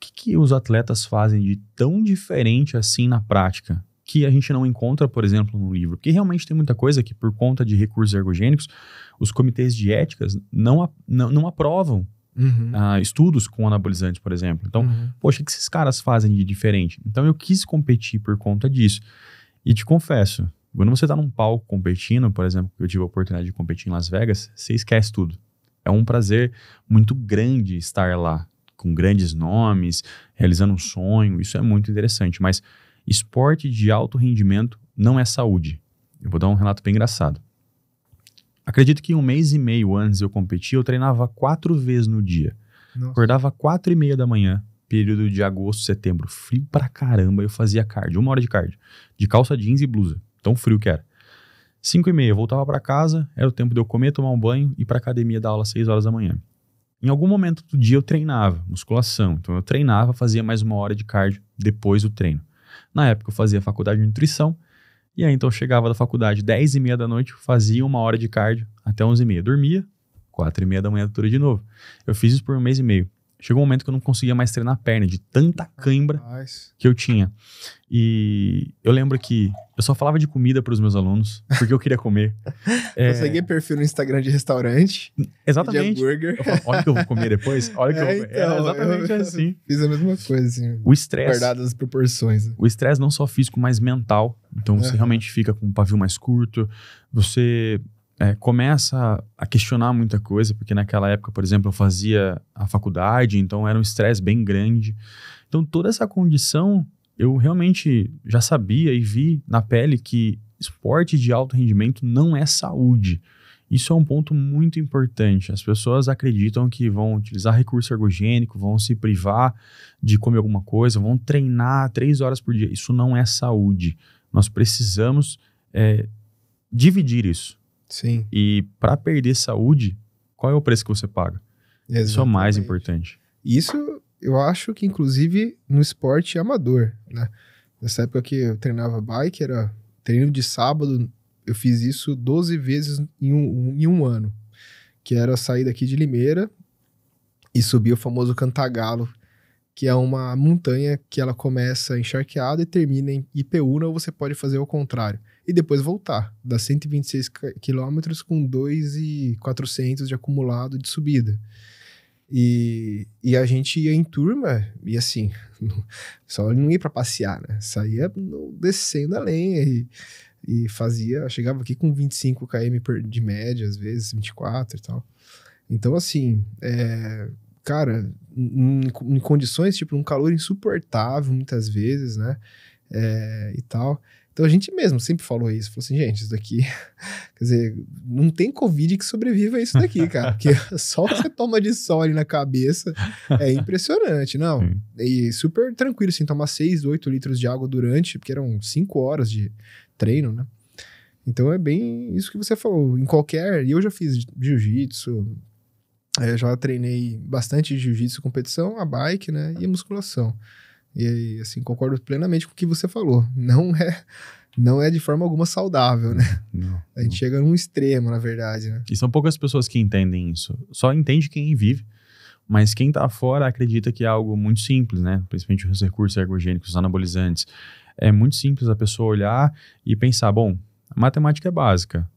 que os atletas fazem de tão diferente assim na prática? Que a gente não encontra, por exemplo, no livro. Porque realmente tem muita coisa que, por conta de recursos ergogênicos, os comitês de éticas não aprovam estudos com anabolizantes, por exemplo. Então, poxa, o que esses caras fazem de diferente? Então, eu quis competir por conta disso. E te confesso, quando você está num palco competindo, por exemplo, eu tive a oportunidade de competir em Las Vegas, você esquece tudo. É um prazer muito grande estar lá, com grandes nomes, realizando um sonho. Isso é muito interessante, mas... Esporte de alto rendimento não é saúde. Eu vou dar um relato bem engraçado. Acredito que 1 mês e meio antes de eu competir, eu treinava 4 vezes no dia. Nossa. Acordava 4h30 da manhã, período de agosto, setembro, frio pra caramba, eu fazia cardio, 1 hora de cardio, de calça jeans e blusa, tão frio que era. 5h30, eu voltava pra casa, era o tempo de eu comer, tomar um banho e ir pra academia dar aula às 6 horas da manhã. Em algum momento do dia eu treinava, musculação, então eu treinava, fazia mais 1 hora de cardio depois do treino. Na época eu fazia faculdade de nutrição, e aí então eu chegava da faculdade 10h30 da noite, fazia 1 hora de cardio até 11h30, dormia, 4h30 da manhã tudo de novo. Eu fiz isso por 1 mês e meio. Chegou um momento que eu não conseguia mais treinar a perna, de tanta cãibra que eu tinha. E eu lembro que eu só falava de comida para os meus alunos, porque eu queria comer. Eu segui perfil no Instagram de restaurante. Exatamente. De hambúrguer. Eu falo, olha o que eu vou comer depois. Olha que eu vou comer. Então, Era exatamente assim. Fiz a mesma coisa, assim. O estresse. Guardadas as proporções. O estresse não só físico, mas mental. Então você realmente fica com um pavio mais curto. Você começa a questionar muita coisa, porque naquela época, por exemplo, eu fazia a faculdade, então era um estresse bem grande. Então toda essa condição, eu realmente já sabia e vi na pele que esporte de alto rendimento não é saúde. Isso é um ponto muito importante. As pessoas acreditam que vão utilizar recurso ergogênico, vão se privar de comer alguma coisa, vão treinar 3 horas por dia. Isso não é saúde. Nós precisamos dividir isso. Sim. E para perder saúde, qual é o preço que você paga? Exatamente. Isso é o mais importante. Isso eu acho que, inclusive, no esporte amador, né? Nessa época que eu treinava bike, era treino de sábado, eu fiz isso 12 vezes em um ano. Que era sair daqui de Limeira e subir o famoso Cantagalo, que é uma montanha que ela começa encharqueada e termina em Ipeúna, ou você pode fazer ao contrário. E depois voltar. Dá 126 quilômetros com 2.400 de acumulado de subida. E a gente ia em turma, e assim, só não ia pra passear, né? Saía descendo a lenha e fazia, chegava aqui com 25 km de média, às vezes 24 e tal. Então, assim, cara, em condições, tipo, um calor insuportável, muitas vezes, né? E tal. Então a gente mesmo sempre falou isso. Falou assim, gente, isso daqui... Quer dizer, não tem Covid que sobreviva a isso daqui, cara. Porque só você toma de sol ali na cabeça é impressionante, não? E super tranquilo, assim, tomar 6, 8 litros de água durante, porque eram 5 horas de treino, né? Então é bem isso que você falou. Em qualquer... E eu já fiz jiu-jitsu, já treinei bastante jiu-jitsu, competição, a bike, né? E a musculação. E assim, concordo plenamente com o que você falou. Não é de forma alguma saudável, né? Não. A gente chega num extremo, na verdade, né? E são poucas pessoas que entendem isso. Só entende quem vive, mas quem tá fora acredita que é algo muito simples, né? Principalmente os recursos ergogênicos, os anabolizantes. É muito simples a pessoa olhar e pensar, bom, a matemática é básica.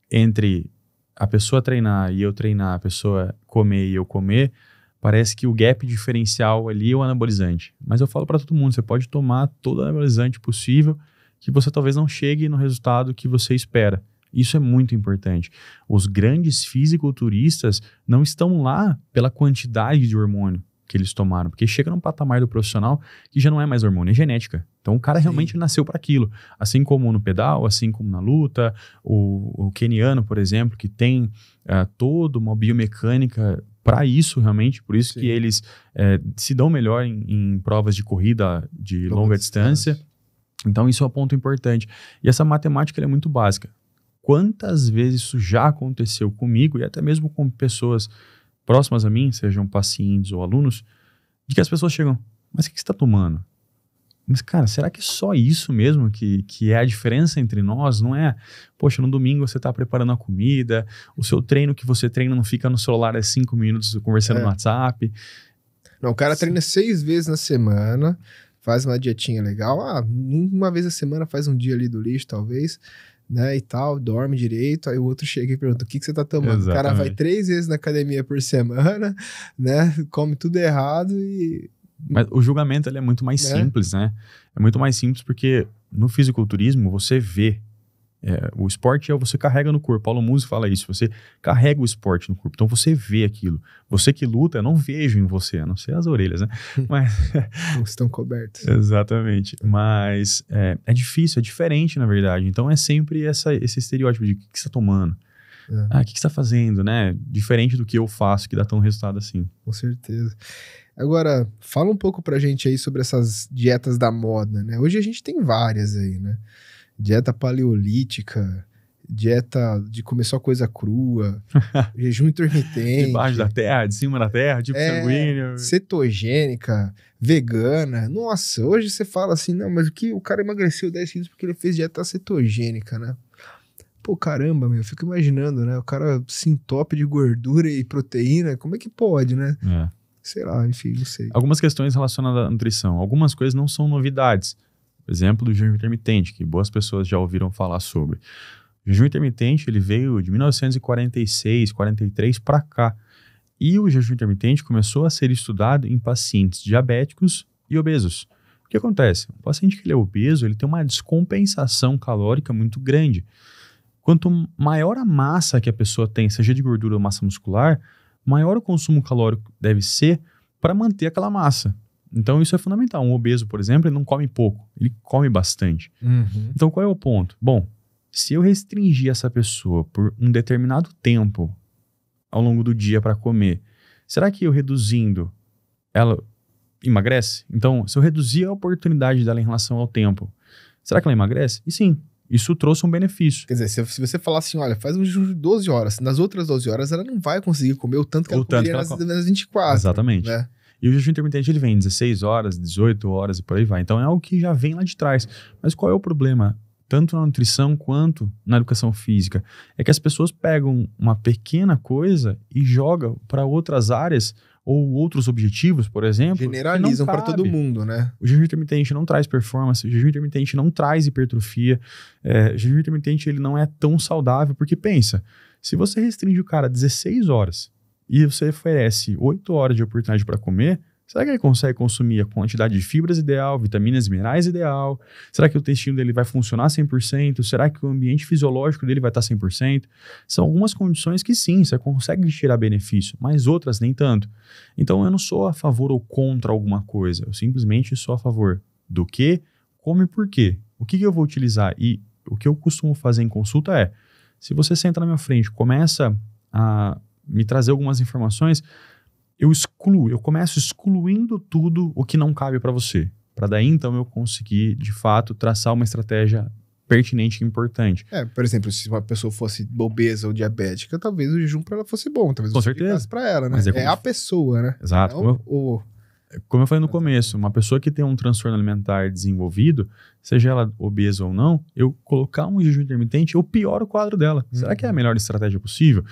Entre a pessoa treinar e eu treinar, a pessoa comer e eu comer, parece que o gap diferencial ali é o anabolizante. Mas eu falo para todo mundo, você pode tomar todo o anabolizante possível que você talvez não chegue no resultado que você espera. Isso é muito importante. Os grandes fisiculturistas não estão lá pela quantidade de hormônio que eles tomaram, porque chega num patamar do profissional que já não é mais hormônio, é genética. Então o cara realmente nasceu para aquilo. Assim como no pedal, assim como na luta, o keniano, por exemplo, que tem toda uma biomecânica para isso realmente, por isso que eles se dão melhor em provas de corrida de longa distância. Então isso é um ponto importante. E essa matemática ela é muito básica. Quantas vezes isso já aconteceu comigo e até mesmo com pessoas próximas a mim, sejam pacientes ou alunos, de que as pessoas chegam, mas o que você está tomando? Mas, cara, será que é só isso mesmo que é a diferença entre nós? Não é, poxa, no domingo você está preparando a comida, o seu treino que você treina não fica no celular há 5 minutos conversando no WhatsApp. Não, o cara treina 6 vezes na semana, faz uma dietinha legal, uma vez a semana faz um dia ali do lixo, talvez, né, e tal, dorme direito, aí o outro chega e pergunta, o que você tá tomando? Exatamente. O cara vai 3 vezes na academia por semana, né, come tudo errado e... Mas o julgamento ele é muito mais simples, né? É muito mais simples porque no fisiculturismo você vê. O esporte você carrega no corpo. Paulo Musi fala isso. Você carrega o esporte no corpo. Então você vê aquilo. Você que luta, eu não vejo em você, a não ser as orelhas, né? Mas... estão cobertos. Exatamente. Mas é difícil, é diferente na verdade. Então é sempre esse estereótipo de o que você está tomando? O que você está fazendo, né? Diferente do que eu faço, que dá tão resultado assim. Com certeza. Agora, fala um pouco pra gente aí sobre essas dietas da moda, né? Hoje a gente tem várias aí, né? Dieta paleolítica, dieta de comer só coisa crua, jejum intermitente. Debaixo da terra, de cima da terra, tipo sanguíneo. Cetogênica, vegana. Nossa, hoje você fala assim, não, mas o cara emagreceu 10 quilos porque ele fez dieta cetogênica, né? Pô, caramba, eu fico imaginando, né? O cara se entope de gordura e proteína, como é que pode, né? Sei lá, enfim, não sei. Algumas questões relacionadas à nutrição. Algumas coisas não são novidades. Por exemplo, do jejum intermitente, que boas pessoas já ouviram falar sobre. O jejum intermitente, ele veio de 1946, 43 para cá. E o jejum intermitente começou a ser estudado em pacientes diabéticos e obesos. O que acontece? O paciente que ele é obeso, ele tem uma descompensação calórica muito grande. quanto maior a massa que a pessoa tem, seja de gordura ou massa muscular, maior o consumo calórico deve ser para manter aquela massa. Então isso é fundamental. Um obeso, por exemplo, ele não come pouco, ele come bastante. Então qual é o ponto? Bom, se eu restringir essa pessoa por um determinado tempo ao longo do dia para comer, será que eu reduzindo ela emagrece? Então, se eu reduzir a oportunidade dela em relação ao tempo, será que ela emagrece? E sim, isso trouxe um benefício. Quer dizer, se você falar assim, olha, faz um jejum de 12 horas, nas outras 12 horas ela não vai conseguir comer o tanto que ela comeria nas 24. Exatamente. Né? E o jejum intermitente ele vem 16 horas, 18 horas e por aí vai. Então é algo que já vem lá de trás. Mas qual é o problema? Tanto na nutrição quanto na educação física. É que as pessoas pegam uma pequena coisa e jogam para outras áreas ou outros objetivos, por exemplo. Generalizam para todo mundo, né? O jejum intermitente não traz performance, o jejum intermitente não traz hipertrofia, o jejum intermitente ele não é tão saudável, porque pensa, se você restringe o cara a 16 horas e você oferece 8 horas de oportunidade para comer, será que ele consegue consumir a quantidade de fibras ideal, vitaminas e minerais ideal? Será que o intestino dele vai funcionar 100%? Será que o ambiente fisiológico dele vai estar 100%? São algumas condições que sim, você consegue tirar benefício, mas outras nem tanto. Então eu não sou a favor ou contra alguma coisa, eu simplesmente sou a favor do que, como e por quê. O que eu vou utilizar? E o que eu costumo fazer em consulta é, se você senta na minha frente, começa a me trazer algumas informações, eu começo excluindo tudo o que não cabe para você. Para daí, então, eu conseguir, de fato, traçar uma estratégia pertinente e importante. Por exemplo, se uma pessoa fosse obesa ou diabética, talvez o jejum para ela fosse bom. Talvez com certeza. Para ela, né? Mas é a pessoa, né? Exato. Como eu falei no começo, uma pessoa que tem um transtorno alimentar desenvolvido, seja ela obesa ou não, eu colocar um jejum intermitente, eu pioro o quadro dela. Será que é a melhor estratégia possível?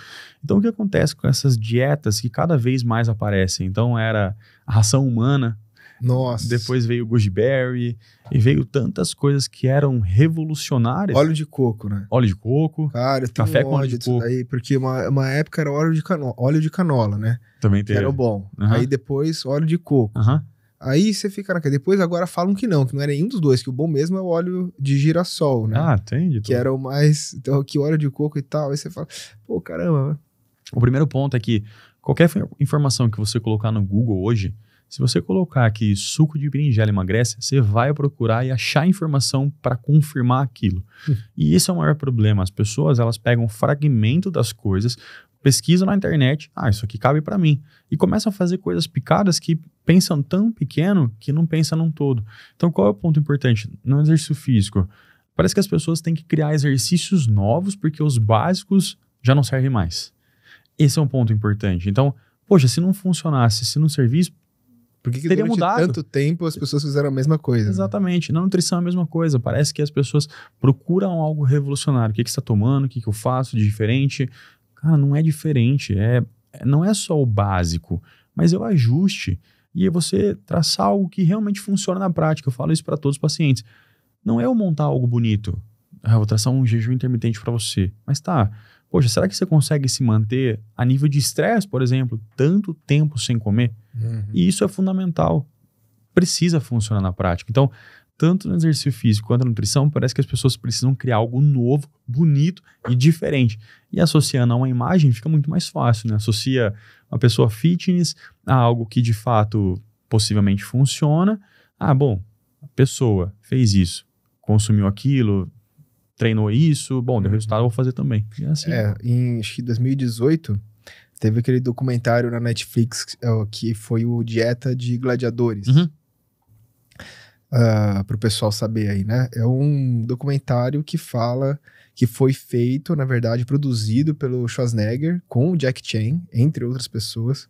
Então, o que acontece com essas dietas que cada vez mais aparecem? Então, era a ração humana, nossa. Depois veio o Goji Berry, e veio tantas coisas que eram revolucionárias. Óleo de coco, né? Óleo de coco. Cara, eu tenho café com óleo de coco. Daí, porque uma época era óleo de canola, né? Também teve. Que era o bom. Aí depois óleo de coco. Aí você fica naquela. Depois agora falam que não é nenhum dos dois, que o bom mesmo é o óleo de girassol, né? Entendi. Que era o mais. Então, que óleo de coco e tal. Aí você fala, pô, caramba. O primeiro ponto é que qualquer informação que você colocar no Google hoje, se você colocar aqui suco de berinjela emagrece, você vai procurar e achar informação para confirmar aquilo. E esse é o maior problema. As pessoas, elas pegam um fragmento das coisas, pesquisam na internet, isso aqui cabe para mim. E começam a fazer coisas picadas que pensam tão pequeno que não pensam num todo. Então, qual é o ponto importante? No exercício físico, parece que as pessoas têm que criar exercícios novos porque os básicos já não servem mais. Esse é um ponto importante. Então, poxa, se não funcionasse, se não servisse, porque teria mudado. Tanto tempo as pessoas fizeram a mesma coisa. Exatamente. Na nutrição é a mesma coisa. Parece que as pessoas procuram algo revolucionário. O que você está tomando? O que eu faço de diferente? Cara, não é diferente. Não é só o básico, mas é o ajuste. E é você traçar algo que realmente funciona na prática. Eu falo isso para todos os pacientes. Não é eu montar algo bonito. Vou traçar um jejum intermitente para você. Mas poxa, será que você consegue se manter a nível de estresse, por exemplo, tanto tempo sem comer? E isso é fundamental. Precisa funcionar na prática. Então, tanto no exercício físico quanto na nutrição, parece que as pessoas precisam criar algo novo, bonito e diferente. E associando a uma imagem fica muito mais fácil, né? Associa uma pessoa fitness a algo que de fato possivelmente funciona. Bom, a pessoa fez isso, consumiu aquilo, treinou isso, bom, deu resultado, eu vou fazer também. E assim, em acho que 2018, teve aquele documentário na Netflix que foi o Dieta de Gladiadores. Pro pessoal saber aí, né? É um documentário que fala que foi feito, na verdade, produzido pelo Schwarzenegger com o Jack Chan, entre outras pessoas,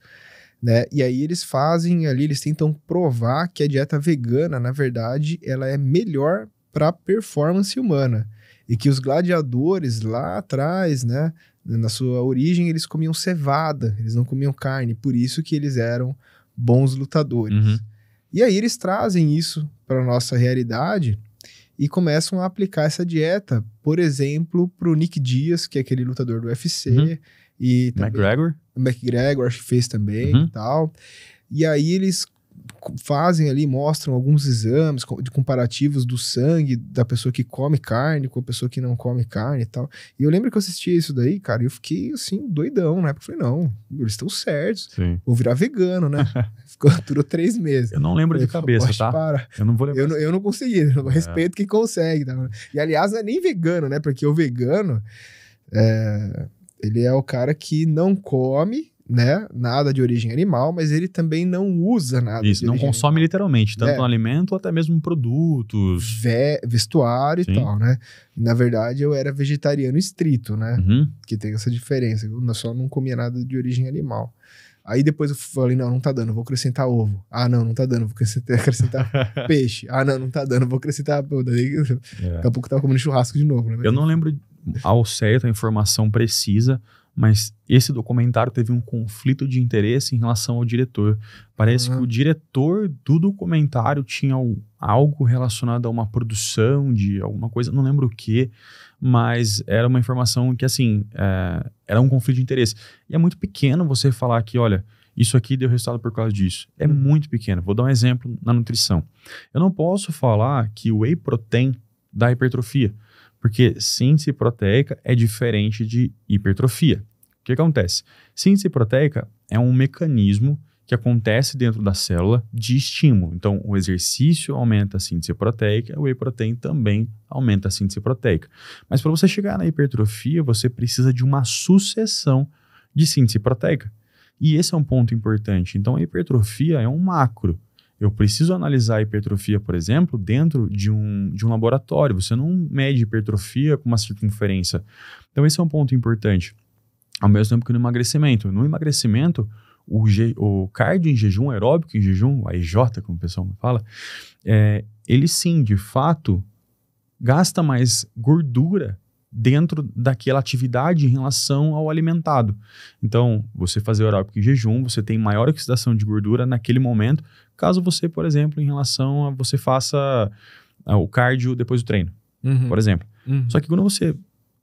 né? E aí eles fazem ali, eles tentam provar que a dieta vegana, na verdade, ela é melhor para performance humana. E que os gladiadores lá atrás, né, na sua origem, eles comiam cevada, eles não comiam carne, por isso que eles eram bons lutadores. E aí eles trazem isso para a nossa realidade e começam a aplicar essa dieta, por exemplo, para o Nick Diaz, que é aquele lutador do UFC, e também McGregor, acho que fez também e tal. E aí eles fazem ali, mostram alguns exames de comparativos do sangue da pessoa que come carne com a pessoa que não come carne e tal. E eu lembro que eu assisti isso daí, cara, e eu fiquei assim, doidão, né? Porque eu falei, não, eles estão certos. Sim. Vou virar vegano, né? Durou 3 meses. Eu não lembro de cabeça, tá? Para. Eu não vou lembrar. Eu não consegui, eu respeito quem consegue. Tá? E aliás, não é nem vegano, né? Porque o vegano, ele é o cara que não come, né, nada de origem animal, mas ele também não usa nada Isso, de não origem consome animal. literalmente, tanto no alimento ou até mesmo produtos. Vestuário e tal, né? Na verdade, eu era vegetariano estrito, né? Uhum. Que tem essa diferença. Eu só não comia nada de origem animal. Aí depois eu falei, não tá dando, vou acrescentar ovo. Ah, não tá dando, vou acrescentar peixe. Ah, não tá dando, vou acrescentar... Daí, daqui a pouco eu tava comendo churrasco de novo, né? Eu não lembro ao certo a informação precisa, mas esse documentário teve um conflito de interesse em relação ao diretor. Parece que o diretor do documentário tinha algo relacionado a uma produção de alguma coisa, não lembro o que, mas era uma informação que, assim, era um conflito de interesse. E é muito pequeno você falar que, olha, isso aqui deu resultado por causa disso. É muito pequeno. Vou dar um exemplo na nutrição. Eu não posso falar que o whey protein dá hipertrofia, porque síntese proteica é diferente de hipertrofia. O que acontece? Síntese proteica é um mecanismo que acontece dentro da célula de estímulo. Então, o exercício aumenta a síntese proteica, o whey protein também aumenta a síntese proteica. Mas para você chegar na hipertrofia, você precisa de uma sucessão de síntese proteica. E esse é um ponto importante. Então, a hipertrofia é um macro. Eu preciso analisar a hipertrofia, por exemplo, dentro de um laboratório. Você não mede hipertrofia com uma circunferência. Então, esse é um ponto importante. Ao mesmo tempo que no emagrecimento. No emagrecimento, o cardio em jejum, aeróbico em jejum, o AIJ, como o pessoal fala, ele sim, de fato, gasta mais gordura dentro daquela atividade em relação ao alimentado. Então, você fazer aeróbico em jejum, você tem maior oxidação de gordura naquele momento, caso você, por exemplo, em relação a você faça o cardio depois do treino, por exemplo. Só que quando você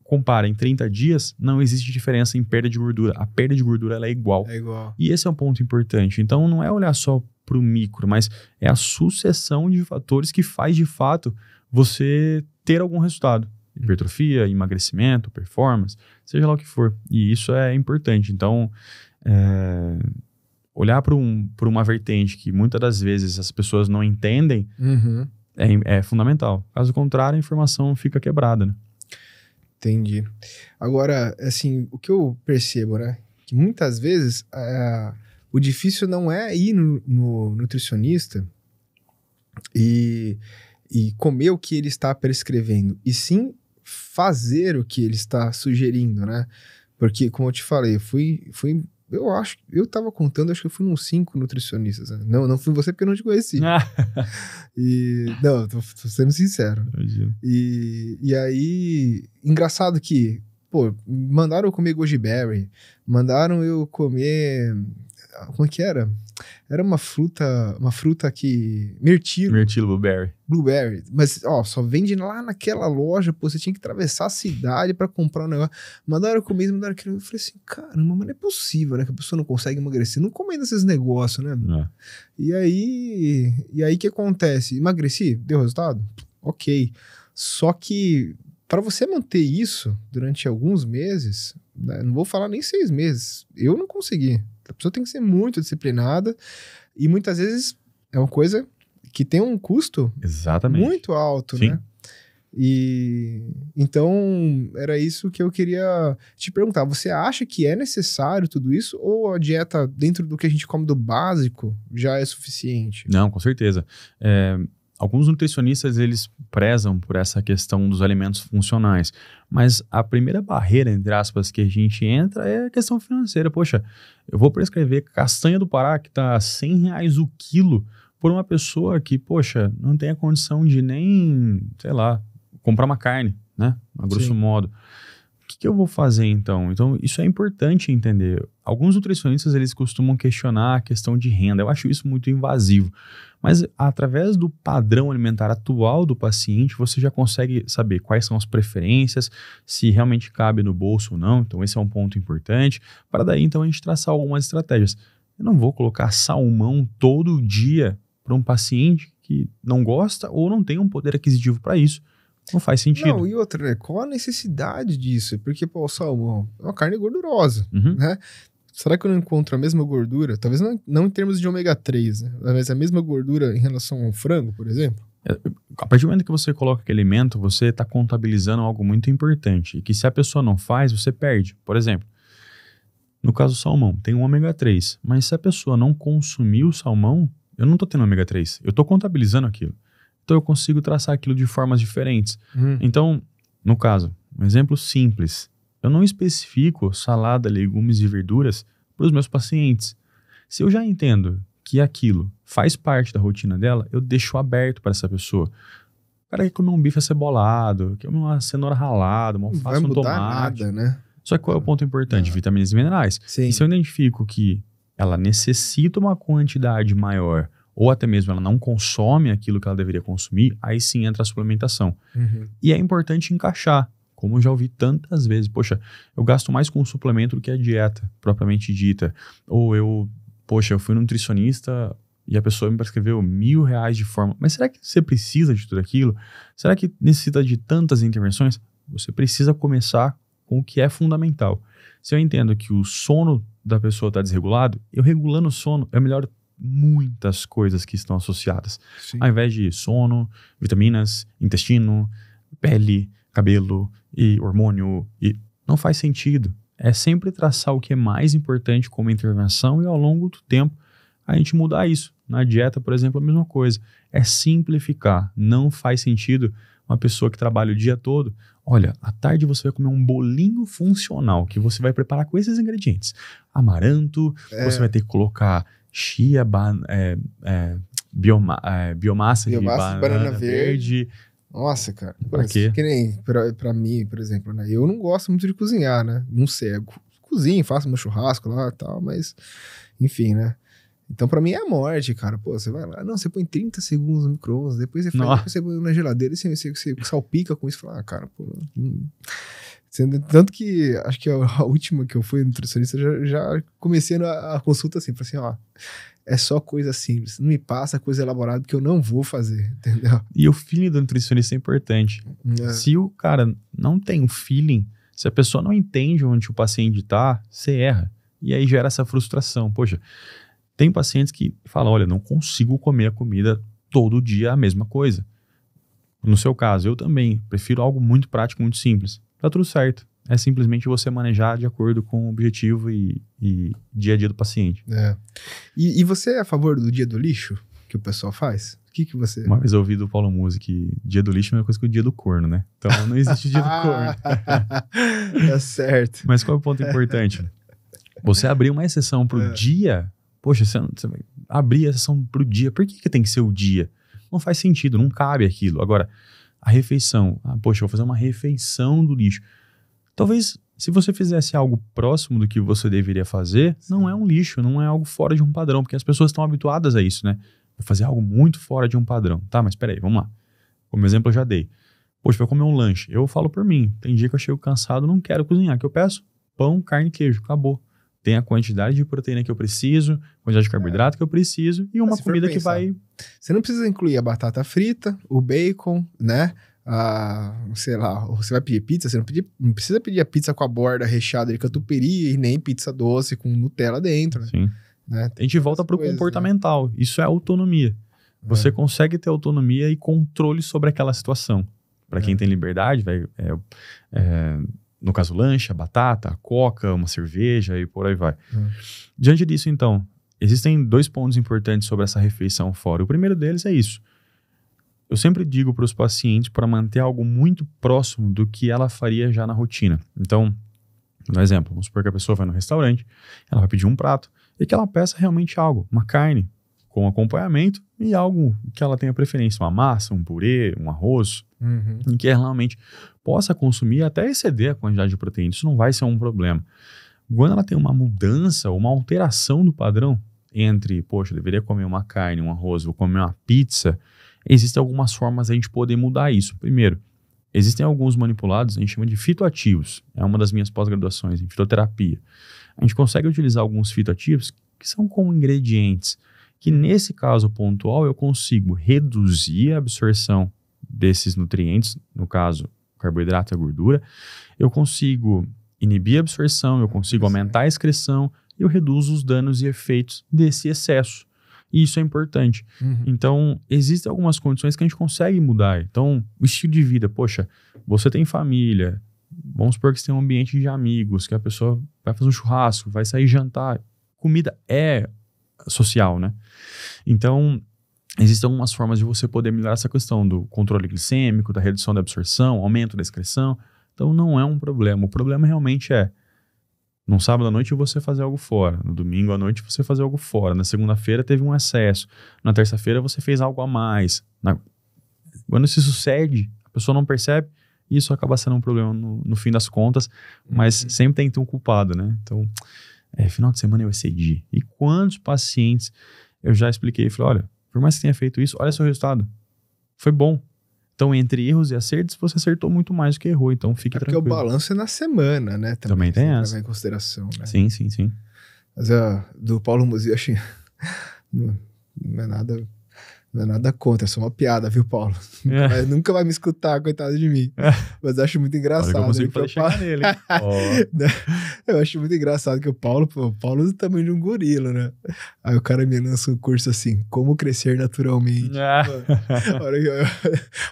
compara em 30 dias, não existe diferença em perda de gordura. A perda de gordura ela é igual. É igual. E esse é um ponto importante. Então, não é olhar só para o micro, mas é a sucessão de fatores que faz, de fato, você ter algum resultado. Hipertrofia, emagrecimento, performance, seja lá o que for. E isso é importante. Então, olhar para uma vertente que muitas das vezes as pessoas não entendem é fundamental. Caso contrário, a informação fica quebrada, né? Entendi. Agora, assim, o que eu percebo, né? Que muitas vezes o difícil não é ir no nutricionista e comer o que ele está prescrevendo, e sim fazer o que ele está sugerindo, né? Porque, como eu te falei, eu tava contando, acho que eu fui nos 5 nutricionistas. Né? Não fui você porque eu não te conheci. Não, tô sendo sincero. E aí, engraçado que, pô, mandaram eu comer goji berry, mandaram eu comer, como é que era? Era uma fruta que... Mirtilo, blueberry. Mas, ó, só vende lá naquela loja, pô, você tinha que atravessar a cidade pra comprar um negócio. Mandaram eu comer, mandaram aquilo. Eu falei assim, caramba, mas não é possível, né? Que a pessoa não consegue emagrecer. Não comendo esses negócios, né? E aí, o que acontece? Emagreci? Deu resultado? Ok. Só que, pra você manter isso durante alguns meses, né, não vou falar nem 6 meses, eu não consegui. A pessoa tem que ser muito disciplinada e muitas vezes é uma coisa que tem um custo muito alto, né? E então era isso que eu queria te perguntar. Você acha que é necessário tudo isso ou a dieta dentro do que a gente come do básico já é suficiente? Não, com certeza. Alguns nutricionistas, eles prezam por essa questão dos alimentos funcionais, mas a primeira barreira, entre aspas, que a gente entra é a questão financeira. Poxa, eu vou prescrever castanha do Pará, que tá R$100 o quilo, por uma pessoa que, poxa, não tem a condição de nem, sei lá, comprar uma carne, né? A grosso modo. O que eu vou fazer então? Então, isso é importante entender. Alguns nutricionistas, eles costumam questionar a questão de renda. Eu acho isso muito invasivo. Mas, através do padrão alimentar atual do paciente, você já consegue saber quais são as preferências, se realmente cabe no bolso ou não. Então, esse é um ponto importante. Para daí, então, a gente traçar algumas estratégias. Eu não vou colocar salmão todo dia para um paciente que não gosta ou não tem um poder aquisitivo para isso. Não faz sentido. Não, e outra, né? Qual a necessidade disso? Porque, pô, o salmão é uma carne gordurosa, né? Será que eu não encontro a mesma gordura? Talvez não em termos de ômega 3, né? Mas a mesma gordura em relação ao frango, por exemplo? A partir do momento que você coloca aquele alimento, você está contabilizando algo muito importante. E que se a pessoa não faz, você perde. Por exemplo, no caso do salmão, tem um ômega 3. Mas se a pessoa não consumir o salmão, eu não estou tendo ômega 3. Eu estou contabilizando aquilo. Então eu consigo traçar aquilo de formas diferentes. Então, no caso, um exemplo simples. Eu não especifico salada, legumes e verduras para os meus pacientes. Se eu já entendo que aquilo faz parte da rotina dela, eu deixo aberto para essa pessoa. O cara quer comer um bife acebolado, quer comer uma cenoura ralada, um alface, um tomate. Nada, né? Só que qual é o ponto importante? Vitaminas e minerais. Sim. E se eu identifico que ela necessita uma quantidade maior, ou até mesmo ela não consome aquilo que ela deveria consumir, aí sim entra a suplementação. E é importante encaixar, como eu já ouvi tantas vezes. Poxa, eu gasto mais com um suplemento do que a dieta propriamente dita. Ou eu fui nutricionista e a pessoa me prescreveu R$1.000 de fórmula. Mas será que você precisa de tudo aquilo? Será que necessita de tantas intervenções? Você precisa começar com o que é fundamental. Se eu entendo que o sono da pessoa está desregulado, eu regulando o sono é melhor muitas coisas que estão associadas. Sim. Ao invés de sono, vitaminas, intestino, pele, cabelo e hormônio. E não faz sentido. É sempre traçar o que é mais importante como intervenção e ao longo do tempo a gente mudar isso. Na dieta, por exemplo, a mesma coisa. É simplificar. Não faz sentido uma pessoa que trabalha o dia todo. Olha, à tarde você vai comer um bolinho funcional que você vai preparar com esses ingredientes. Amaranto, você vai ter que colocar chia, biomassa de banana verde. Nossa, cara. Pra quê? Que nem pra mim, por exemplo, né? Eu não gosto muito de cozinhar, né? Não sei. Eu cozinho, faço meu churrasco lá e tal, mas... Enfim, né? Então, pra mim é a morte, cara. Pô, você vai lá, não, você põe 30 segundos no micro-ondas, depois você põe na geladeira e você salpica com isso e fala, cara, pô... Tanto que, acho que a última que eu fui nutricionista, já comecei a consulta assim, falei assim, ó, é só coisa simples, não me passa coisa elaborada que eu não vou fazer, entendeu? E o feeling do nutricionista é importante. Se o cara não tem um feeling, se a pessoa não entende onde o paciente tá, você erra. E aí gera essa frustração. Poxa, tem pacientes que falam, olha, não consigo comer a comida todo dia a mesma coisa. No seu caso, eu também prefiro algo muito prático, muito simples. Tá tudo certo. É simplesmente você manejar de acordo com o objetivo e dia a dia do paciente. E você é a favor do dia do lixo que o pessoal faz? O que você... Uma vez eu ouvi do Paulo Musi que dia do lixo é a mesma coisa que o dia do corno, né? Então não existe dia do corno. Tá certo. Mas qual é o ponto importante? Você abrir uma exceção pro dia... Poxa, você vai abrir a exceção pro dia. Por que tem que ser o dia? Não faz sentido, não cabe aquilo. Agora, a refeição. Poxa, eu vou fazer uma refeição do lixo. Talvez, se você fizesse algo próximo do que você deveria fazer, não é um lixo, não é algo fora de um padrão, porque as pessoas estão habituadas a isso, né? Vou fazer algo muito fora de um padrão. Tá, mas peraí, vamos lá. Como exemplo, eu já dei. Poxa, vou comer um lanche. Eu falo por mim. Tem dia que eu chego cansado, não quero cozinhar. O que eu peço? Pão, carne e queijo. Acabou. Tem a quantidade de proteína que eu preciso, quantidade de carboidrato que eu preciso e uma comida que vai... Você não precisa incluir a batata frita, o bacon, né? Sei lá, você vai pedir pizza, você não precisa pedir a pizza com a borda recheada de catupiry e nem pizza doce com Nutella dentro, né? Sim. Né? A gente volta pro comportamental. Né? Isso é autonomia. Você consegue ter autonomia e controle sobre aquela situação. Para quem tem liberdade, no caso, lanche, a batata, a coca, uma cerveja e por aí vai. Diante disso, então, existem 2 pontos importantes sobre essa refeição fora. O primeiro deles é isso. Eu sempre digo para os pacientes para manter algo muito próximo do que ela faria já na rotina. Então, no exemplo, vamos supor que a pessoa vai no restaurante, ela vai pedir um prato e que ela peça realmente algo, uma carne com acompanhamento e algo que ela tenha preferência, uma massa, um purê, um arroz, em que ela realmente possa consumir até exceder a quantidade de proteína. Isso não vai ser um problema. Quando ela tem uma mudança, uma alteração do padrão entre, poxa, eu deveria comer uma carne, um arroz, vou comer uma pizza, existem algumas formas a gente poder mudar isso. Primeiro, existem alguns manipulados, a gente chama de fitoativos. É uma das minhas pós-graduações em fitoterapia. A gente consegue utilizar alguns fitoativos que são como ingredientes, que nesse caso pontual eu consigo reduzir a absorção desses nutrientes, no caso, carboidrato e a gordura, eu consigo inibir a absorção, eu consigo aumentar a excreção, eu reduzo os danos e efeitos desse excesso. E isso é importante. Então, existem algumas condições que a gente consegue mudar. Então, o estilo de vida, poxa, você tem família, vamos supor que você tem um ambiente de amigos, que a pessoa vai fazer um churrasco, vai sair jantar. Comida é social, né? Então, existem algumas formas de você poder melhorar essa questão do controle glicêmico, da redução da absorção, aumento da excreção. Então, não é um problema. O problema realmente é no sábado à noite você fazer algo fora, no domingo à noite você fazer algo fora, na segunda-feira teve um excesso, na terça-feira você fez algo a mais. Quando isso sucede, a pessoa não percebe e isso acaba sendo um problema no fim das contas, mas sempre tem que ter um culpado, né? Então, final de semana eu excedi. E quantos pacientes eu já expliquei, falei, olha, por mais que tenha feito isso, olha seu resultado, foi bom. Então, entre erros e acertos, você acertou muito mais do que errou, então fique tranquilo. Porque o balanço é na semana, né? Também tem essa. Levar em consideração, né? Sim, sim, sim. Mas do Paulo Musi, eu achei... Não é nada contra, é só uma piada, viu, Paulo? Nunca vai me escutar, coitado de mim. Mas eu acho muito engraçado. Olha que eu consigo chegar nele. Eu acho muito engraçado que o Paulo é do tamanho de um gorila, né? Aí o cara me lança um curso assim, como crescer naturalmente.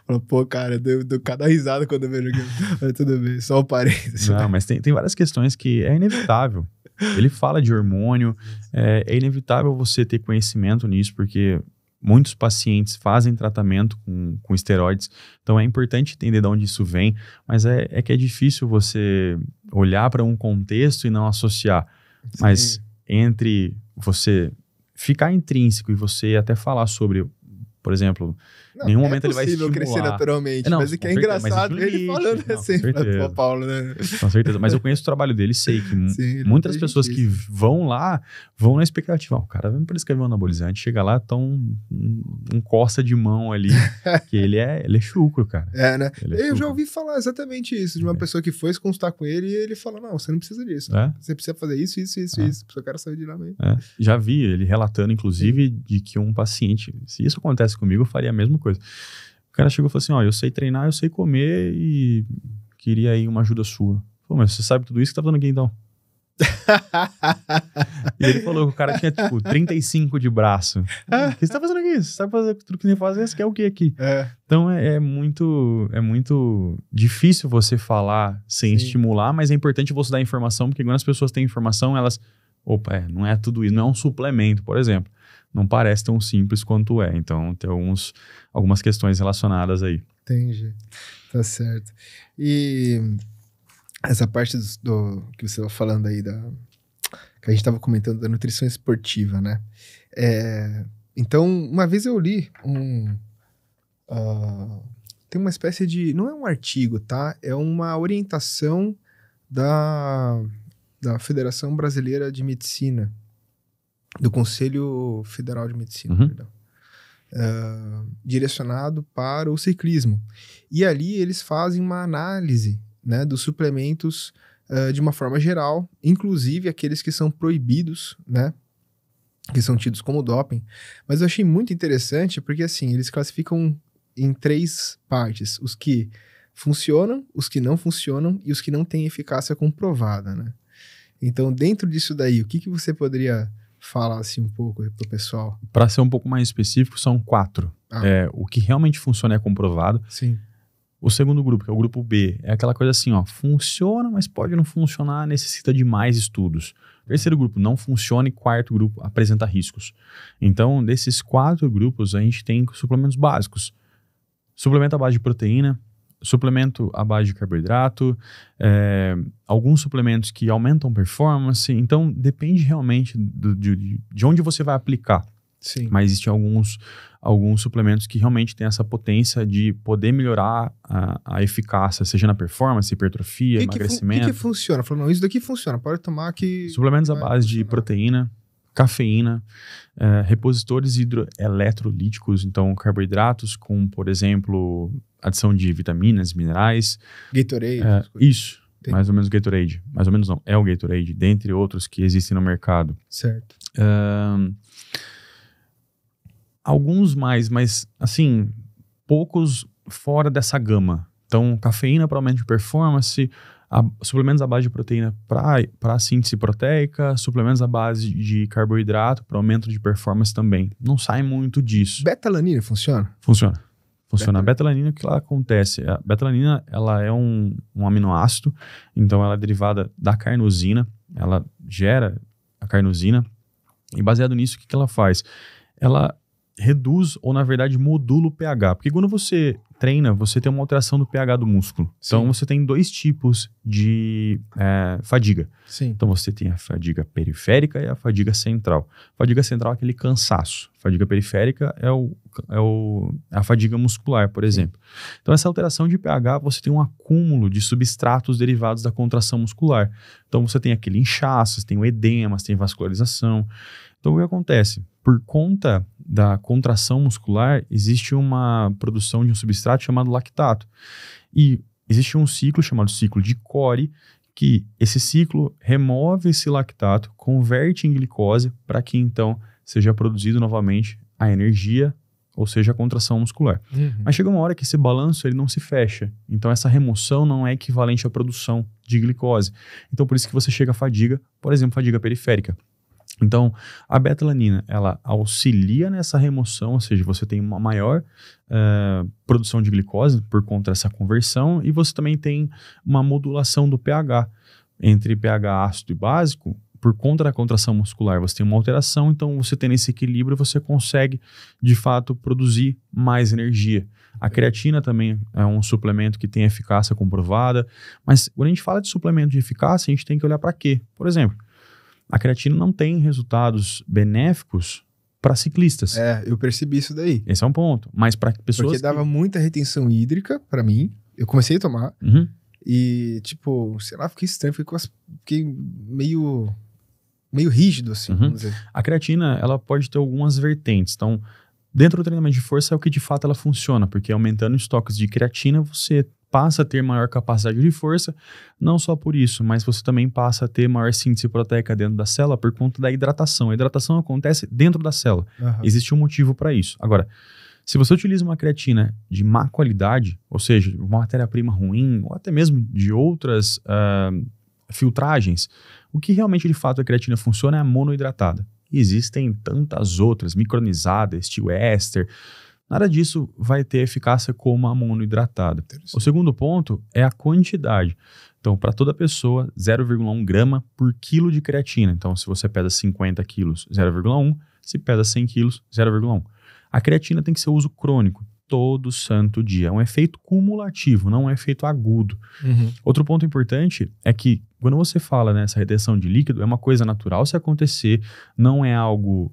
Fala, pô, cara, eu dou cada risada quando eu vejo aquilo. Mas tudo bem, só um parênteses. Não, mas tem várias questões que é inevitável. Ele fala de hormônio, é inevitável você ter conhecimento nisso, porque muitos pacientes fazem tratamento com esteroides, então é importante entender de onde isso vem, mas é que é difícil você olhar para um contexto e não associar. Sim. Mas entre você ficar intrínseco e você até falar sobre, por exemplo, em nenhum momento ele vai estimular. É possível crescer naturalmente, mas o que é engraçado ele falando assim para o Paulo, né? Com certeza, mas eu conheço o trabalho dele, sei que muitas pessoas que vão lá, vão na expectativa. O cara vai prescrever um anabolizante, chega lá, tão um costa de mão ali, que ele é chucro, cara. Né? Eu já ouvi falar exatamente isso, de uma pessoa que foi se consultar com ele e ele fala, não, você não precisa disso. Você precisa fazer isso, isso. Eu quero sair de lá mesmo. Já vi ele relatando, inclusive, de que um paciente, se isso acontece comigo, eu faria a mesma coisa. O cara chegou e falou assim, eu sei treinar, eu sei comer e queria aí uma ajuda sua. Pô, mas você sabe tudo isso que tá fazendo aqui então? E ele falou que o cara tinha tipo 35 de braço. O que você tá fazendo aqui? Você sabe fazer tudo que você faz, você quer o que aqui? Então é muito difícil você falar sem estimular, mas é importante você dar informação, porque quando as pessoas têm informação, elas, não é tudo isso, não é um suplemento, por exemplo. Não parece tão simples quanto é. Então, tem algumas questões relacionadas aí. Entendi. Tá certo. E essa parte do que você estava falando aí, que a gente estava comentando da nutrição esportiva, né? Então, uma vez eu li tem uma espécie de... Não é um artigo, tá? É uma orientação da Federação Brasileira de Medicina, do Conselho Federal de Medicina, perdão, direcionado para o ciclismo. E ali eles fazem uma análise, né, dos suplementos de uma forma geral, inclusive aqueles que são proibidos, né, que são tidos como doping. Mas eu achei muito interessante porque, assim, eles classificam em 3 partes: os que funcionam, os que não funcionam e os que não têm eficácia comprovada, né? Então, dentro disso daí, o que você poderia falar assim um pouco pro pessoal? Para ser um pouco mais específico, são 4. O que realmente funciona é comprovado. Sim. O segundo grupo, que é o grupo B, é aquela coisa assim, funciona, mas pode não funcionar, necessita de mais estudos. O terceiro grupo não funciona e 4º grupo apresenta riscos. Então, desses 4 grupos, a gente tem suplementos básicos. Suplemento à base de proteína, suplemento à base de carboidrato, alguns suplementos que aumentam performance. Então, depende realmente de onde você vai aplicar. Sim. Mas existem alguns suplementos que realmente têm essa potência de poder melhorar a eficácia, seja na performance, hipertrofia, emagrecimento. O que funciona? Falou, não, isso daqui funciona, pode tomar que... Suplementos à base de proteína, cafeína, repositores hidroeletrolíticos, então carboidratos com, por exemplo, adição de vitaminas, minerais. Gatorade. Isso. mais ou menos o Gatorade. Mais ou menos não, é o Gatorade, dentre outros que existem no mercado. Certo. Alguns mais, mas assim, poucos fora dessa gama. Então, cafeína para aumento de performance, suplementos à base de proteína para síntese proteica, suplementos à base de carboidrato para aumento de performance também. Não sai muito disso. Beta-alanina funciona? Funciona. A beta-alanina, o que ela acontece? A beta-alanina, ela é um aminoácido, então ela é derivada da carnosina, ela gera a carnosina, e baseado nisso, o que ela faz? Ela reduz, ou na verdade modula o pH, porque quando você treina, você tem uma alteração do pH do músculo. Sim. Então você tem 2 tipos de fadiga. Sim. Então você tem a fadiga periférica e a fadiga central. Fadiga central é aquele cansaço. Fadiga periférica é a fadiga muscular, por exemplo. Então essa alteração de pH, você tem um acúmulo de substratos derivados da contração muscular. Então você tem aquele inchaço, você tem o edema, você tem vascularização. Então o que acontece? Por conta da contração muscular, existe uma produção de um substrato chamado lactato. E existe um ciclo chamado ciclo de Cori, que esse ciclo remove esse lactato, converte em glicose para que então seja produzido novamente a energia, ou seja, a contração muscular. Mas chega uma hora que esse balanço ele não se fecha. Então essa remoção não é equivalente à produção de glicose. Então por isso que você chega à fadiga, por exemplo, fadiga periférica. Então, a beta-alanina, ela auxilia nessa remoção, ou seja, você tem uma maior produção de glicose por conta dessa conversão, e você também tem uma modulação do pH entre pH ácido e básico. Por conta da contração muscular, você tem uma alteração, então você tendo esse equilíbrio, você consegue, de fato, produzir mais energia. A creatina também é um suplemento que tem eficácia comprovada, mas quando a gente fala de suplemento de eficácia, a gente tem que olhar para quê? Por exemplo, a creatina não tem resultados benéficos para ciclistas. Eu percebi isso daí. Esse é um ponto. Mas para pessoas Porque dava muita retenção hídrica para mim. Eu comecei a tomar. E, tipo, sei lá, fiquei estranho. Fiquei meio rígido, assim, vamos dizer. A creatina, ela pode ter algumas vertentes. Então, dentro do treinamento de força é o que de fato ela funciona. Porque aumentando os estoques de creatina, você passa a ter maior capacidade de força, não só por isso, mas você também passa a ter maior síntese proteica dentro da célula por conta da hidratação. A hidratação acontece dentro da célula. Existe um motivo para isso. Agora, se você utiliza uma creatina de má qualidade, ou seja, uma matéria-prima ruim, ou até mesmo de outras filtragens, o que realmente de fato a creatina funciona é a monoidratada. E existem tantas outras, micronizada, estiléster. Nada disso vai ter eficácia como a monoidratada. O segundo ponto é a quantidade. Então, para toda pessoa, 0,1 grama por quilo de creatina. Então, se você pesa 50 quilos, 0,1. Se pesa 100 quilos, 0,1. A creatina tem que ser uso crônico, todo santo dia. É um efeito cumulativo, não é um efeito agudo. Outro ponto importante é que, quando você fala nessa retenção de líquido, é uma coisa natural se acontecer, não é algo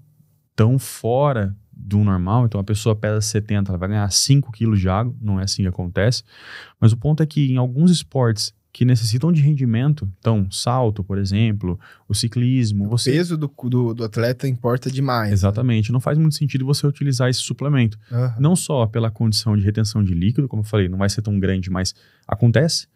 tão fora do normal. Então a pessoa pesa 70, ela vai ganhar 5 quilos de água, não é assim que acontece. Mas o ponto é que em alguns esportes que necessitam de rendimento, então salto, por exemplo, o ciclismo... O peso do atleta importa demais. Exatamente, não faz muito sentido você utilizar esse suplemento. Não só pela condição de retenção de líquido, como eu falei, não vai ser tão grande, mas acontece.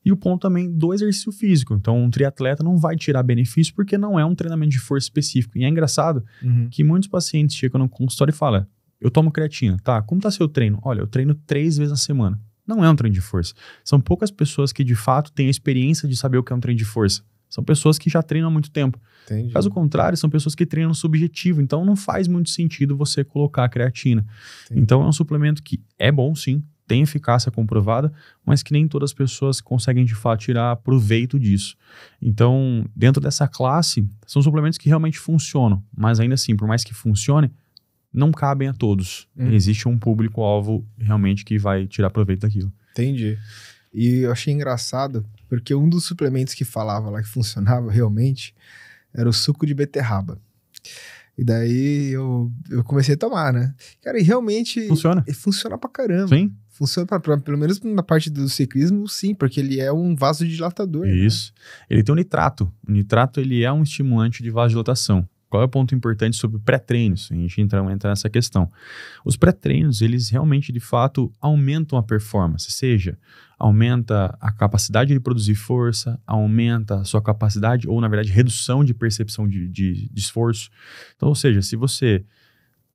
E o ponto também do exercício físico. Então, um triatleta não vai tirar benefício porque não é um treinamento de força específico. E é engraçado que muitos pacientes chegam no consultório e falam: eu tomo creatina. Tá, como tá seu treino? Olha, eu treino 3 vezes na semana. Não é um treino de força. São poucas pessoas que, de fato, têm a experiência de saber o que é um treino de força. São pessoas que já treinam há muito tempo. Entendi. Caso contrário, são pessoas que treinam subjetivo. Então, não faz muito sentido você colocar a creatina. Entendi. Então, é um suplemento que é bom, sim. Tem eficácia comprovada, mas que nem todas as pessoas conseguem, de fato, tirar proveito disso. Então, dentro dessa classe, são suplementos que realmente funcionam, mas ainda assim, por mais que funcione, não cabem a todos. Existe um público-alvo realmente que vai tirar proveito daquilo. Entendi. E eu achei engraçado, porque um dos suplementos que falava lá que funcionava realmente era o suco de beterraba. E daí eu comecei a tomar, né? Cara, e realmente... Funciona. Funciona pra caramba. Sim. Funciona pelo menos na parte do ciclismo, sim, porque ele é um vasodilatador. Isso. Né? Ele tem o nitrato. O nitrato, ele é um estimulante de vasodilatação. Qual é o ponto importante sobre pré-treinos? A gente entra nessa questão. Os pré-treinos, eles realmente, de fato, aumentam a performance, seja, aumenta a capacidade de produzir força, aumenta a sua capacidade, ou, na verdade, redução de percepção de esforço. Então, ou seja, se você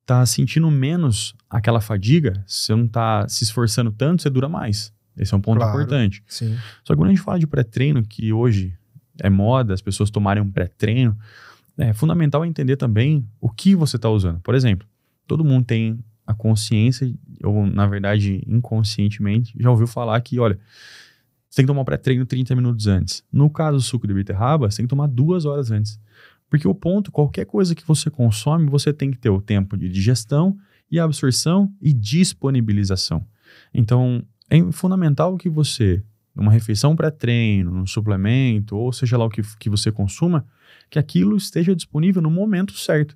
está sentindo menos aquela fadiga, você não está se esforçando tanto, você dura mais. Esse é um ponto importante. Sim. Só que quando a gente fala de pré-treino, que hoje é moda, as pessoas tomarem um pré-treino, é fundamental entender também o que você está usando. Por exemplo, todo mundo tem a consciência, ou na verdade inconscientemente, já ouviu falar que, olha, você tem que tomar um pré-treino 30 minutos antes. No caso do suco de beterraba, você tem que tomar 2 horas antes. Porque o ponto, qualquer coisa que você consome, você tem que ter o tempo de digestão e absorção e disponibilização. Então, é fundamental que você, numa refeição pré-treino, num suplemento, ou seja lá o que você consuma, que aquilo esteja disponível no momento certo.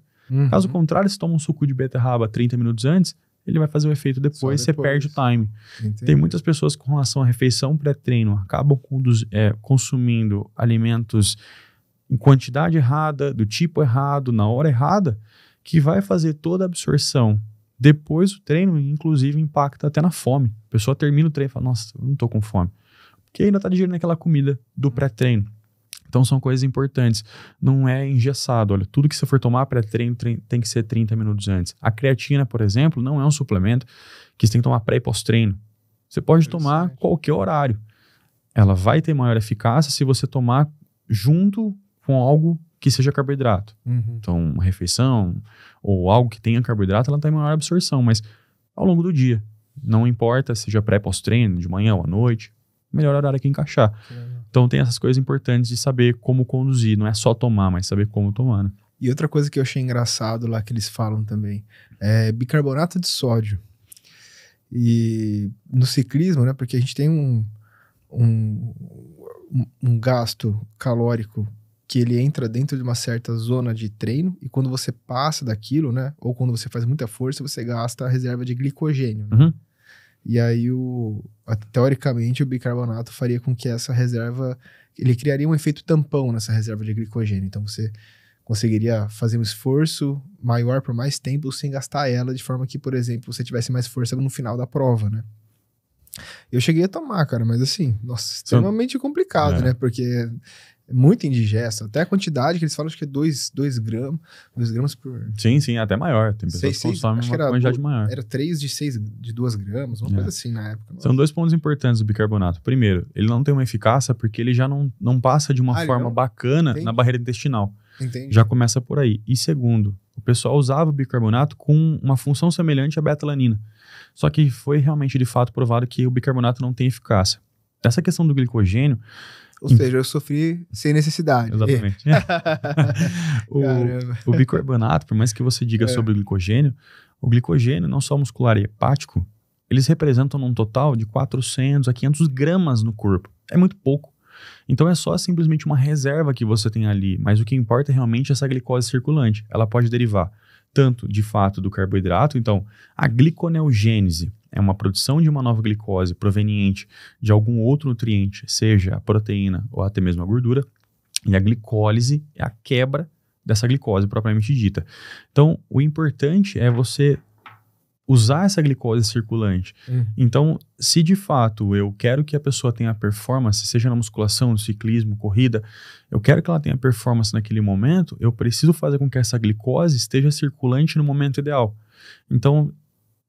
Caso contrário, se toma um suco de beterraba 30 minutos antes, ele vai fazer o efeito depois, você perde o time. Entendi. Tem muitas pessoas que, com relação à refeição pré-treino, acabam consumindo alimentos em quantidade errada, do tipo errado, na hora errada, que vai fazer toda a absorção. Depois o treino, inclusive, impacta até na fome. A pessoa termina o treino e fala, nossa, eu não tô com fome. Porque ainda tá digerindo aquela comida do pré-treino. Então são coisas importantes. Não é engessado. Olha, tudo que você for tomar pré-treino tem que ser 30 minutos antes. A creatina, por exemplo, não é um suplemento que você tem que tomar pré e pós-treino. Você pode tomar qualquer horário. Ela vai ter maior eficácia se você tomar junto com algo que seja carboidrato. Então, uma refeição ou algo que tenha carboidrato, ela tem maior absorção, mas ao longo do dia. Não importa, seja pré, pós-treino, de manhã ou à noite, melhor horário que encaixar. Então, tem essas coisas importantes de saber como conduzir, não é só tomar, mas saber como tomar, né? E outra coisa que eu achei engraçado lá que eles falam também é bicarbonato de sódio. E no ciclismo, né, porque a gente tem um gasto calórico que ele entra dentro de uma certa zona de treino, e quando você passa daquilo, né, ou quando você faz muita força, você gasta a reserva de glicogênio, né? E aí, teoricamente, o bicarbonato faria com que essa reserva, ele criaria um efeito tampão nessa reserva de glicogênio, então você conseguiria fazer um esforço maior por mais tempo sem gastar ela, de forma que, por exemplo, você tivesse mais força no final da prova, né? Eu cheguei a tomar, cara, mas assim, nossa, extremamente complicado, né? Porque é muito indigesto. Até a quantidade que eles falam, acho que é 2 gramas, 2 gramas por... Sim, até maior. Tem pessoas que consomem uma quantidade maior. Era 3 de 2 gramas, uma coisa assim na época. São 2 pontos importantes do bicarbonato. Primeiro, ele não tem uma eficácia porque ele já não passa de uma forma bacana na barreira intestinal. Entendi. Já começa por aí. E segundo, o pessoal usava o bicarbonato com uma função semelhante à beta-alanina. Só que foi realmente, de fato, provado que o bicarbonato não tem eficácia. Essa questão do glicogênio... Ou seja, eu sofri sem necessidade. Exatamente. O bicarbonato, por mais que você diga sobre o glicogênio, não só muscular e hepático, eles representam num total de 400 a 500 gramas no corpo. É muito pouco. Então é só simplesmente uma reserva que você tem ali, mas o que importa é realmente essa glicose circulante. Ela pode derivar tanto, de fato, do carboidrato. Então, a gliconeogênese é uma produção de uma nova glicose proveniente de algum outro nutriente, seja a proteína ou até mesmo a gordura, e a glicólise é a quebra dessa glicose propriamente dita. Então, o importante é você usar essa glicose circulante. Então, se de fato eu quero que a pessoa tenha performance, seja na musculação, no ciclismo, corrida, eu quero que ela tenha performance naquele momento, eu preciso fazer com que essa glicose esteja circulante no momento ideal. Então,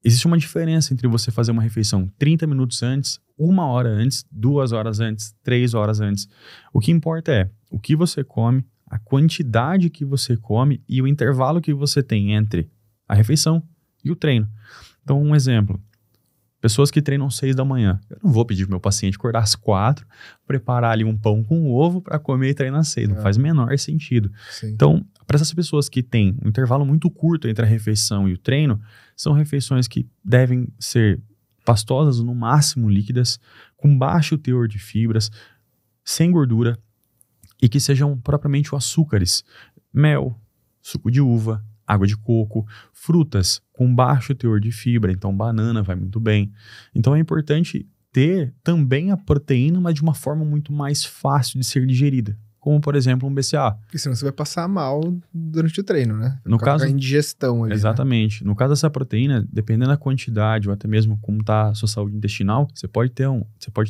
existe uma diferença entre você fazer uma refeição 30 minutos antes, 1 hora antes, 2 horas antes, 3 horas antes. O que importa é o que você come, a quantidade que você come e o intervalo que você tem entre a refeição e o treino. Então, um exemplo. Pessoas que treinam 6 da manhã. Eu não vou pedir pro meu paciente acordar às 4, preparar ali um pão com ovo para comer e treinar às 6. Não faz o menor sentido. Sim. Então, para essas pessoas que têm um intervalo muito curto entre a refeição e o treino, são refeições que devem ser pastosas, no máximo líquidas, com baixo teor de fibras, sem gordura e que sejam propriamente os açúcares. Mel, suco de uva, água de coco, frutas com baixo teor de fibra, então banana vai muito bem. Então é importante ter também a proteína, mas de uma forma muito mais fácil de ser digerida, como por exemplo um BCA. Porque senão você vai passar mal durante o treino, né? No caso, a indigestão ali. Exatamente. Né? No caso dessa proteína, dependendo da quantidade ou até mesmo como está a sua saúde intestinal, você pode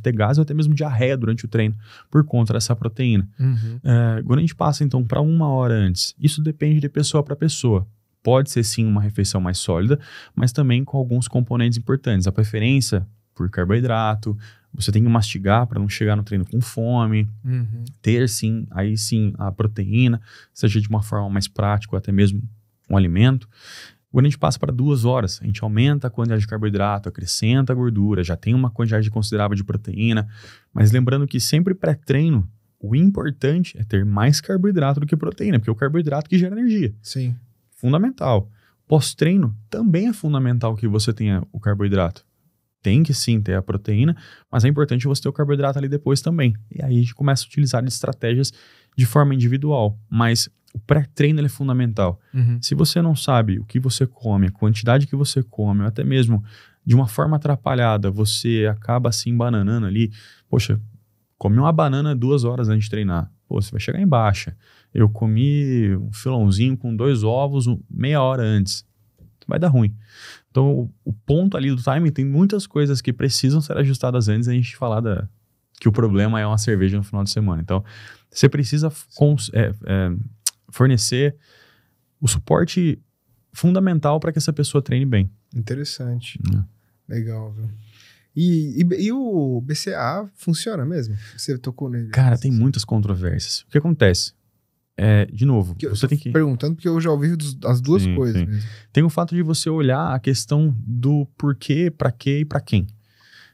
ter gás ou até mesmo diarreia durante o treino por conta dessa proteína. Uhum. Quando a gente passa então para 1 hora antes, isso depende de pessoa para pessoa. Pode ser sim uma refeição mais sólida, mas também com alguns componentes importantes. A preferência por carboidrato, você tem que mastigar para não chegar no treino com fome, ter sim, aí sim a proteína, seja de uma forma mais prática ou até mesmo um alimento. Quando a gente passa para 2 horas, a gente aumenta a quantidade de carboidrato, acrescenta a gordura, já tem uma quantidade considerável de proteína, mas lembrando que sempre pré-treino, o importante é ter mais carboidrato do que proteína, porque é o carboidrato que gera energia. Sim. Fundamental. Pós-treino, também é fundamental que você tenha o carboidrato. Tem que sim ter a proteína, mas é importante você ter o carboidrato ali depois também. E aí a gente começa a utilizar estratégias de forma individual, mas o pré-treino ele é fundamental. Se você não sabe o que você come, a quantidade que você come, ou até mesmo de uma forma atrapalhada, você acaba se embananando ali. Poxa, comi uma banana 2 horas antes de treinar. Pô, você vai chegar em baixa. Eu comi um filãozinho com 2 ovos meia hora antes. Vai dar ruim. Então, o ponto ali do timing, tem muitas coisas que precisam ser ajustadas antes da gente falar que o problema é uma cerveja no final de semana. Então, você precisa fornecer o suporte fundamental para que essa pessoa treine bem. Interessante. Legal, viu? E o BCA funciona mesmo? Você tocou nele? Cara, tem muitas controvérsias. O que acontece? De novo, você tem que... Perguntando porque eu já ouvi as duas coisas. Sim. Mesmo. Tem o fato de você olhar a questão do porquê, pra quê e pra quem.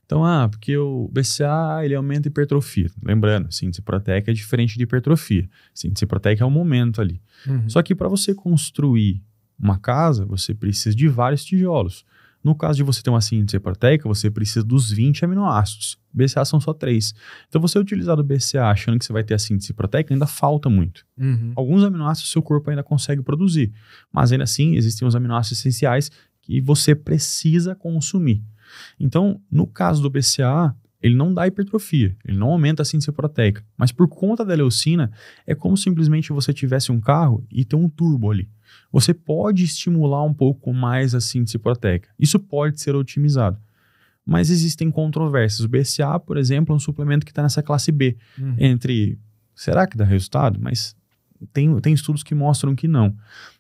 Então, porque o BCA, ele aumenta a hipertrofia. Lembrando, síntese proteica é diferente de hipertrofia. Síntese proteica é um momento ali. Só que para você construir uma casa, você precisa de vários tijolos. No caso de você ter uma síntese proteica, você precisa dos 20 aminoácidos. BCA são só 3. Então, você utilizar o BCA achando que você vai ter a síntese proteica, ainda falta muito. Alguns aminoácidos o seu corpo ainda consegue produzir. Mas ainda assim, existem os aminoácidos essenciais que você precisa consumir. Então, no caso do BCA, ele não dá hipertrofia, ele não aumenta a síntese proteica. Mas por conta da leucina, é como simplesmente você tivesse um carro e tem um turbo ali. Você pode estimular um pouco mais a síntese proteica. Isso pode ser otimizado. Mas existem controvérsias. O BCA, por exemplo, é um suplemento que está nessa classe B. Será que dá resultado? Mas tem estudos que mostram que não.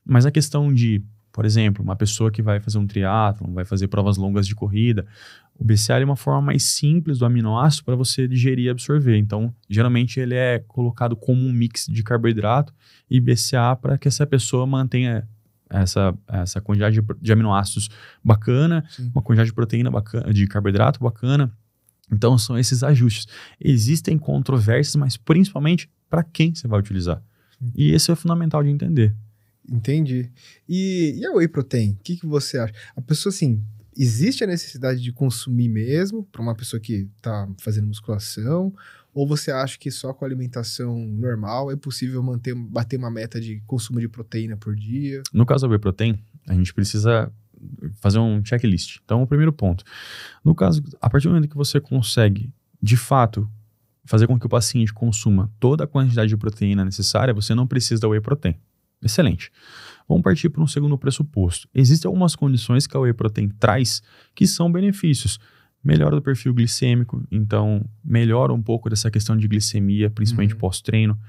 Mas a questão de, por exemplo, uma pessoa que vai fazer um triatlon, vai fazer provas longas de corrida, o BCA é uma forma mais simples do aminoácido para você digerir e absorver. Então, geralmente ele é colocado como um mix de carboidrato e BCA para que essa pessoa mantenha essa quantidade de aminoácidos bacana, uma quantidade de proteína bacana, de carboidrato bacana. Então, são esses ajustes. Existem controvérsias, mas principalmente para quem você vai utilizar. E esse é fundamental de entender. Entendi. E a Whey Protein? O que você acha? A pessoa, assim, existe a necessidade de consumir mesmo para uma pessoa que está fazendo musculação? Ou você acha que só com alimentação normal é possível bater uma meta de consumo de proteína por dia? No caso da Whey Protein, a gente precisa fazer um checklist. Então, o primeiro ponto. No caso, a partir do momento que você consegue, de fato, fazer com que o paciente consuma toda a quantidade de proteína necessária, você não precisa da Whey Protein. Excelente. Vamos partir para um segundo pressuposto. Existem algumas condições que a Whey Protein traz que são benefícios. Melhora do perfil glicêmico, então melhora um pouco dessa questão de glicemia, principalmente pós-treino.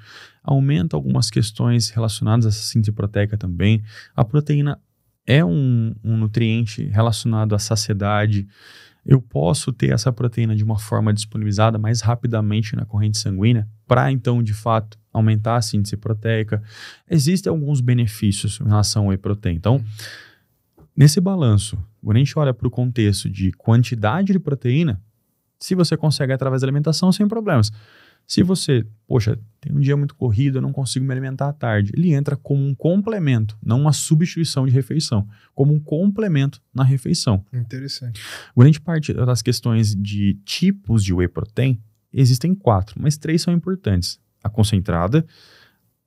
Aumenta algumas questões relacionadas a essa síntese proteica também. A proteína é um nutriente relacionado à saciedade. Eu posso ter essa proteína de uma forma disponibilizada mais rapidamente na corrente sanguínea para, então, de fato, aumentar a síntese proteica. Existem alguns benefícios em relação ao Whey Protein. Então, nesse balanço, quando a gente olha para o contexto de quantidade de proteína, se você consegue através da alimentação, sem problemas. Se você, tem um dia muito corrido, eu não consigo me alimentar à tarde, ele entra como um complemento, não uma substituição de refeição, como um complemento na refeição. Interessante. Quando a gente parte das questões de tipos de Whey Protein, existem 4, mas 3 são importantes. A concentrada,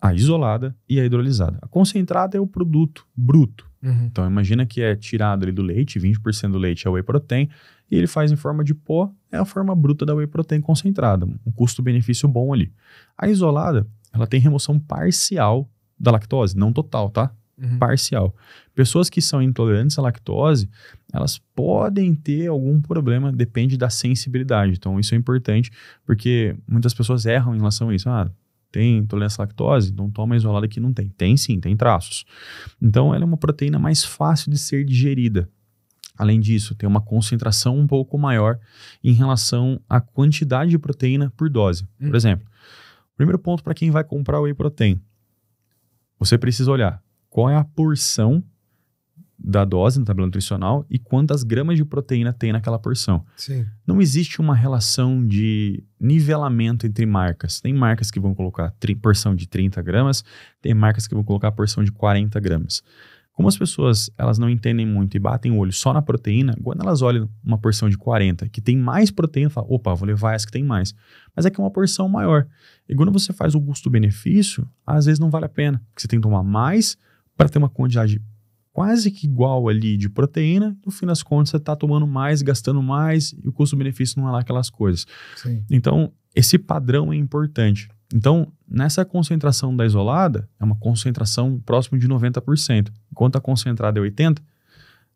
a isolada e a hidrolisada. A concentrada é o produto bruto. Então, imagina que é tirado ali do leite, 20% do leite é Whey Protein, e ele faz em forma de pó, é a forma bruta da Whey Protein concentrada, um custo-benefício bom ali. A isolada ela tem remoção parcial da lactose, não total, tá? Parcial. Pessoas que são intolerantes à lactose, elas podem ter algum problema, depende da sensibilidade. Então, isso é importante, porque muitas pessoas erram em relação a isso. Tem intolerância à lactose? Então toma isolada que não tem. Tem sim, tem traços. Então, ela é uma proteína mais fácil de ser digerida. Além disso, tem uma concentração um pouco maior em relação à quantidade de proteína por dose. Por exemplo, primeiro ponto para quem vai comprar whey protein, você precisa olhar qual é a porção da dose na tabela nutricional e quantas gramas de proteína tem naquela porção. Sim. Não existe uma relação de nivelamento entre marcas. Tem marcas que vão colocar porção de 30 gramas, tem marcas que vão colocar porção de 40 gramas. Como as pessoas elas não entendem muito e batem o olho só na proteína, quando elas olham uma porção de 40 que tem mais proteína, falam, opa, vou levar essa que tem mais. Mas é que é uma porção maior. E quando você faz o custo-benefício, às vezes não vale a pena, porque você tem que tomar mais para ter uma quantidade quase que igual ali de proteína, no fim das contas você está tomando mais, gastando mais, e o custo-benefício não é lá aquelas coisas. Sim. Então, esse padrão é importante. Então, nessa concentração da isolada, é uma concentração próxima de 90%. Enquanto a concentrada é 80%,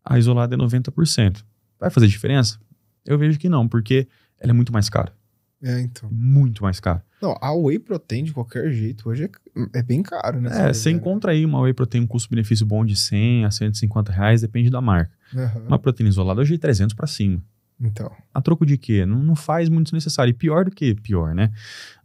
a isolada é 90%. Vai fazer diferença? Eu vejo que não, porque ela é muito mais cara. Então. Muito mais cara. Não, a whey protein, de qualquer jeito, hoje é bem caro, né? Você encontra aí uma whey protein com custo-benefício bom de 100 a 150 reais, depende da marca. Uma proteína isolada hoje é 300 para cima. Então. A troco de quê? Não faz muito necessário. E pior do que pior, né?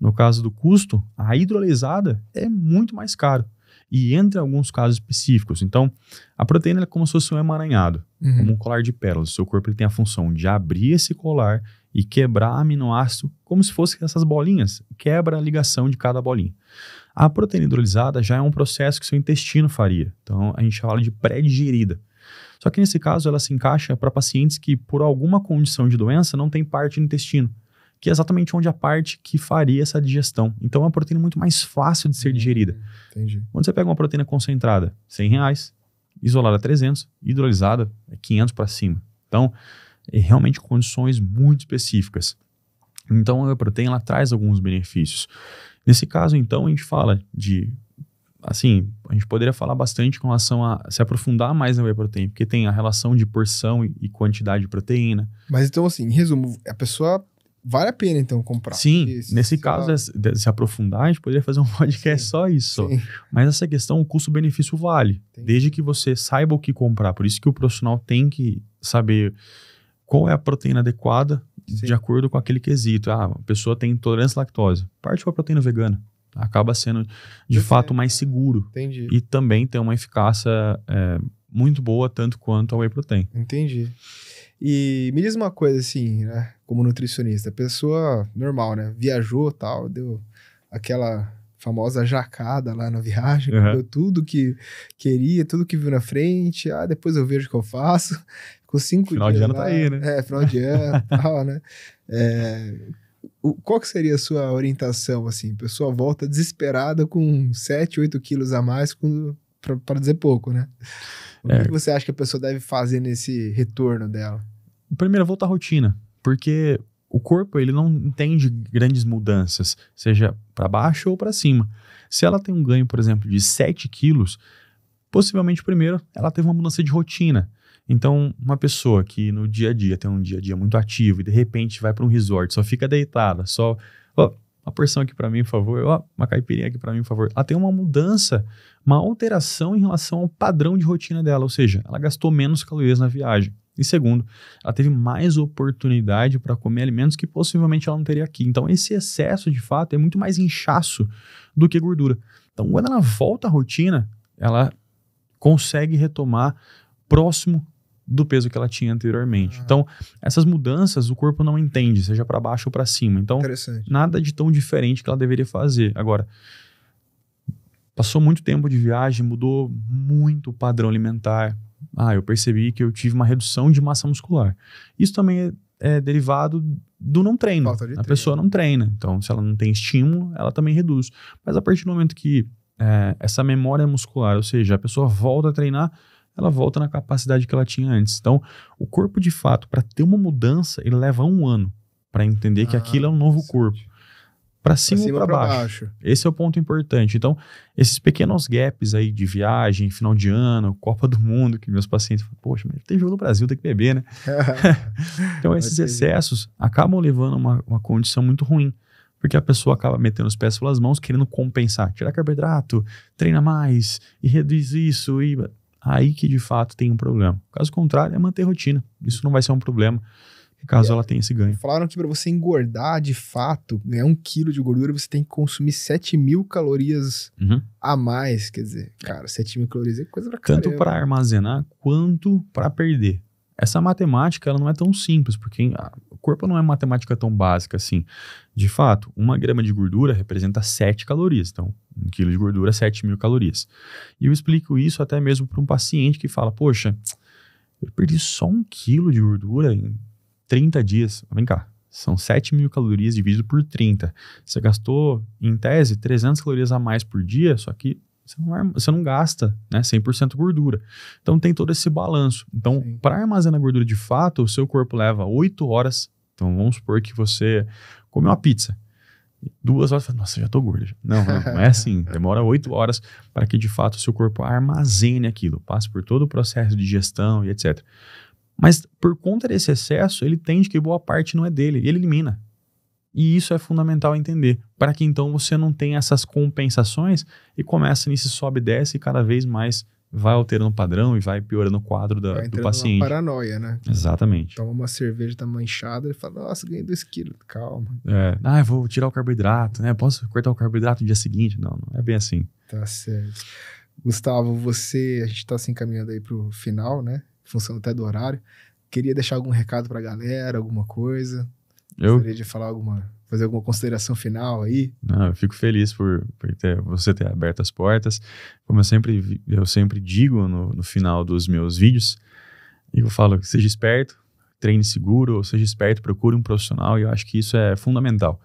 No caso do custo, a hidrolisada é muito mais caro. E entra em alguns casos específicos. Então, a proteína é como se fosse um emaranhado, como um colar de pérolas. O seu corpo ele tem a função de abrir esse colar e quebrar aminoácido como se fossem essas bolinhas. Quebra a ligação de cada bolinha. A proteína hidrolisada já é um processo que seu intestino faria. Então, a gente fala de pré-digerida. Só que nesse caso, ela se encaixa para pacientes que, por alguma condição de doença, não tem parte no intestino, que é exatamente onde a parte que faria essa digestão. Então, é uma proteína muito mais fácil de ser digerida. Entendi. Quando você pega uma proteína concentrada, R$100, isolada 300, hidrolisada é 500 para cima. Então, é realmente condições muito específicas. Então, a whey protein, ela traz alguns benefícios. Nesse caso, então, a gente fala de... Assim, a gente poderia falar bastante com relação a se aprofundar mais na whey protein, porque tem a relação de porção e quantidade de proteína. Mas então, assim, em resumo, a pessoa... Vale a pena, então, comprar. Sim, nesse caso, de se aprofundar, a gente poderia fazer um podcast só isso. Sim. Mas essa questão, o custo-benefício vale. Entendi. Desde que você saiba o que comprar. Por isso que o profissional tem que saber qual é a proteína adequada de acordo com aquele quesito. A pessoa tem intolerância à lactose. Parte para a proteína vegana. Acaba sendo, de fato, mais seguro. Entendi. E também tem uma eficácia muito boa, tanto quanto a whey protein. Entendi. E me diz uma coisa assim, né? Como nutricionista, a pessoa normal, né? Viajou tal, deu aquela famosa jacada lá na viagem, comeu tudo que queria, tudo que viu na frente. Depois eu vejo o que eu faço. Ficou 5 dias Final de ano lá, tá aí, né? Final de ano e tal, né? Qual que seria a sua orientação, assim? A pessoa volta desesperada com 7, 8 quilos a mais, para dizer pouco, né? O que você acha que a pessoa deve fazer nesse retorno dela? Primeiro, voltar à rotina, porque o corpo ele não entende grandes mudanças, seja para baixo ou para cima. Se ela tem um ganho, por exemplo, de 7 quilos, possivelmente, primeiro, ela teve uma mudança de rotina. Então, uma pessoa que no dia a dia tem um dia a dia muito ativo e de repente vai para um resort, só fica deitada, só... uma porção aqui para mim, por favor. Uma caipirinha aqui para mim, por favor. Ela tem uma mudança, uma alteração em relação ao padrão de rotina dela. Ou seja, ela gastou menos calorias na viagem. E segundo, ela teve mais oportunidade para comer alimentos que possivelmente ela não teria aqui. Então, esse excesso, de fato, é muito mais inchaço do que gordura. Então, quando ela volta à rotina, ela consegue retomar próximo do peso que ela tinha anteriormente. Então, essas mudanças o corpo não entende, seja para baixo ou para cima. Então, nada de tão diferente que ela deveria fazer. Agora, passou muito tempo de viagem, mudou muito o padrão alimentar. Eu percebi que eu tive uma redução de massa muscular. Isso também é derivado do não treino. A pessoa não treina. Então, se ela não tem estímulo, ela também reduz. Mas a partir do momento que essa memória muscular, ou seja, a pessoa volta a treinar, ela volta na capacidade que ela tinha antes. Então, o corpo, de fato, para ter uma mudança, ele leva 1 ano para entender que aquilo é um novo corpo. para cima ou para baixo. Esse é o ponto importante. Então, esses pequenos gaps aí de viagem, final de ano, Copa do Mundo, que meus pacientes falam, poxa, mas tem jogo no Brasil, tem que beber, né? Então, esses excessos acabam levando a uma condição muito ruim, porque a pessoa acaba metendo os pés pelas mãos, querendo compensar, tirar carboidrato, treina mais, e reduz isso, e aí que de fato tem um problema. Caso contrário, é manter rotina. Isso não vai ser um problema, caso ela tenha esse ganho. Falaram que para você engordar de fato, ganhar 1 quilo de gordura, você tem que consumir 7.000 calorias a mais. Quer dizer, cara, 7.000 calorias é coisa pra caramba. Tanto para armazenar quanto para perder. Essa matemática ela não é tão simples, porque o corpo não é matemática tão básica assim. De fato, 1 grama de gordura representa 7 calorias. Então, 1 quilo de gordura, 7.000 calorias. E eu explico isso até mesmo para um paciente que fala, poxa, eu perdi só 1 quilo de gordura em 30 dias, vem cá, são 7.000 calorias dividido por 30. Você gastou, em tese, 300 calorias a mais por dia, só que você não gasta, né, 100% gordura. Então tem todo esse balanço. Então, para armazenar gordura de fato, o seu corpo leva 8 horas. Então vamos supor que você comeu uma pizza. 2 horas, nossa, já tô gordo. Não é assim. Demora 8 horas para que de fato o seu corpo armazene aquilo, passe por todo o processo de digestão e etc. Mas por conta desse excesso, ele entende que boa parte não é dele, e ele elimina. E isso é fundamental entender, para que então você não tenha essas compensações e começa nesse sobe e desce e cada vez mais vai alterando o padrão e vai piorando o quadro do paciente. Vai paranoia, né? Exatamente. Toma uma cerveja, tá manchada e fala, nossa, ganhei 2 quilos, calma. Eu vou tirar o carboidrato, né? Posso cortar o carboidrato no dia seguinte? Não é bem assim. Tá certo. Gustavo, a gente tá se encaminhando aí pro final, né? Função até do horário. Queria deixar algum recado pra galera, alguma coisa? Gostaria de falar fazer alguma consideração final aí? Não, eu fico feliz por você ter aberto as portas. Como eu sempre digo no final dos meus vídeos, eu falo que seja esperto, treine seguro, ou seja esperto, procure um profissional, e eu acho que isso é fundamental.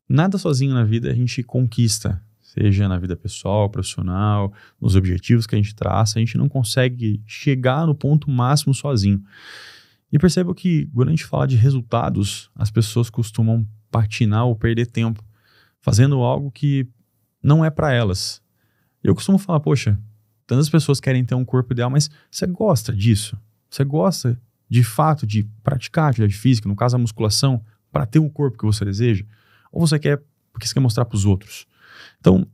Nada sozinho na vida a gente conquista, seja na vida pessoal, profissional, nos objetivos que a gente traça, a gente não consegue chegar no ponto máximo sozinho. E percebo que, quando a gente fala de resultados, as pessoas costumam patinar ou perder tempo fazendo algo que não é para elas. Eu costumo falar, poxa, tantas pessoas querem ter um corpo ideal, mas você gosta disso? Você gosta, de fato, de praticar atividade física, no caso a musculação, para ter um corpo que você deseja? Ou você quer porque você quer mostrar para os outros? Então,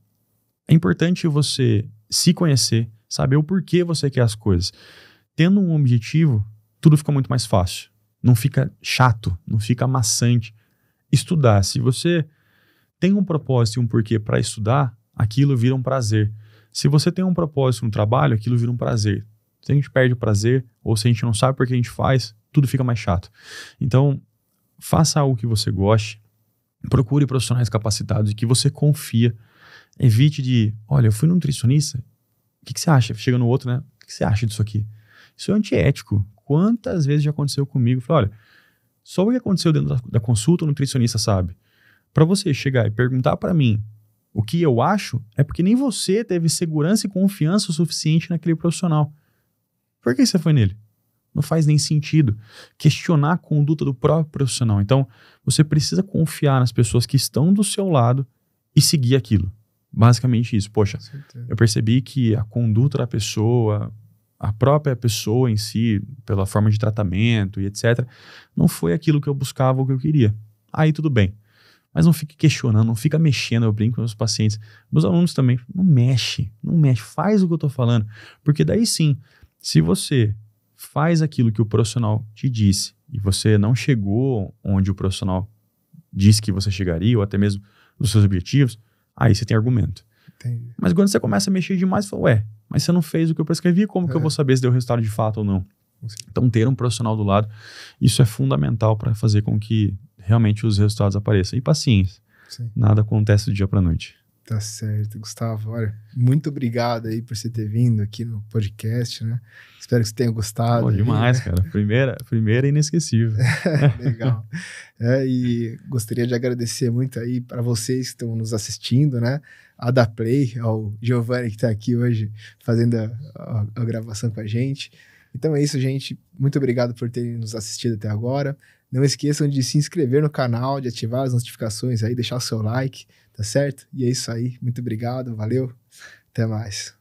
é importante você se conhecer, saber o porquê você quer as coisas. Tendo um objetivo, tudo fica muito mais fácil. Não fica chato, não fica maçante. Estudar. Se você tem um propósito e um porquê para estudar, aquilo vira um prazer. Se você tem um propósito no trabalho, aquilo vira um prazer. Se a gente perde o prazer, ou se a gente não sabe por que a gente faz, tudo fica mais chato. Então, faça algo que você goste, procure profissionais capacitados e que você confia. Evite de, olha, eu fui nutricionista, o que você acha? Chega no outro, né? O que você acha disso aqui? Isso é antiético. Quantas vezes já aconteceu comigo? Falei, olha, só o que aconteceu dentro da consulta, o nutricionista sabe. Para você chegar e perguntar para mim o que eu acho, é porque nem você teve segurança e confiança o suficiente naquele profissional. Por que você foi nele? Não faz nem sentido questionar a conduta do próprio profissional. Então, você precisa confiar nas pessoas que estão do seu lado e seguir aquilo. Basicamente isso. Poxa, eu percebi que a conduta da pessoa, a própria pessoa em si, pela forma de tratamento e etc., não foi aquilo que eu buscava ou que eu queria. Aí tudo bem. Mas não fique questionando, não fica mexendo. Eu brinco com os pacientes, meus alunos também. Não mexe, faz o que eu tô falando. Porque daí sim, se você faz aquilo que o profissional te disse e você não chegou onde o profissional disse que você chegaria, ou até mesmo nos seus objetivos, aí você tem argumento. Entendi. Mas quando você começa a mexer demais, você fala, mas você não fez o que eu prescrevi, como que eu vou saber se deu resultado de fato ou não? Então, ter um profissional do lado, isso é fundamental para fazer com que realmente os resultados apareçam. E paciência. Sim. Nada acontece do dia para a noite. Tá certo, Gustavo. Olha, muito obrigado aí por você ter vindo aqui no podcast, né? Espero que você tenha gostado. Bom, demais, cara. Primeira é inesquecível. Legal. E gostaria de agradecer muito aí para vocês que estão nos assistindo, né? A da Play, ao Giovanni que está aqui hoje fazendo a gravação com a gente. Então é isso, gente. Muito obrigado por terem nos assistido até agora. Não esqueçam de se inscrever no canal, de ativar as notificações aí, deixar o seu like, tá certo? E é isso aí. Muito obrigado, valeu. Até mais.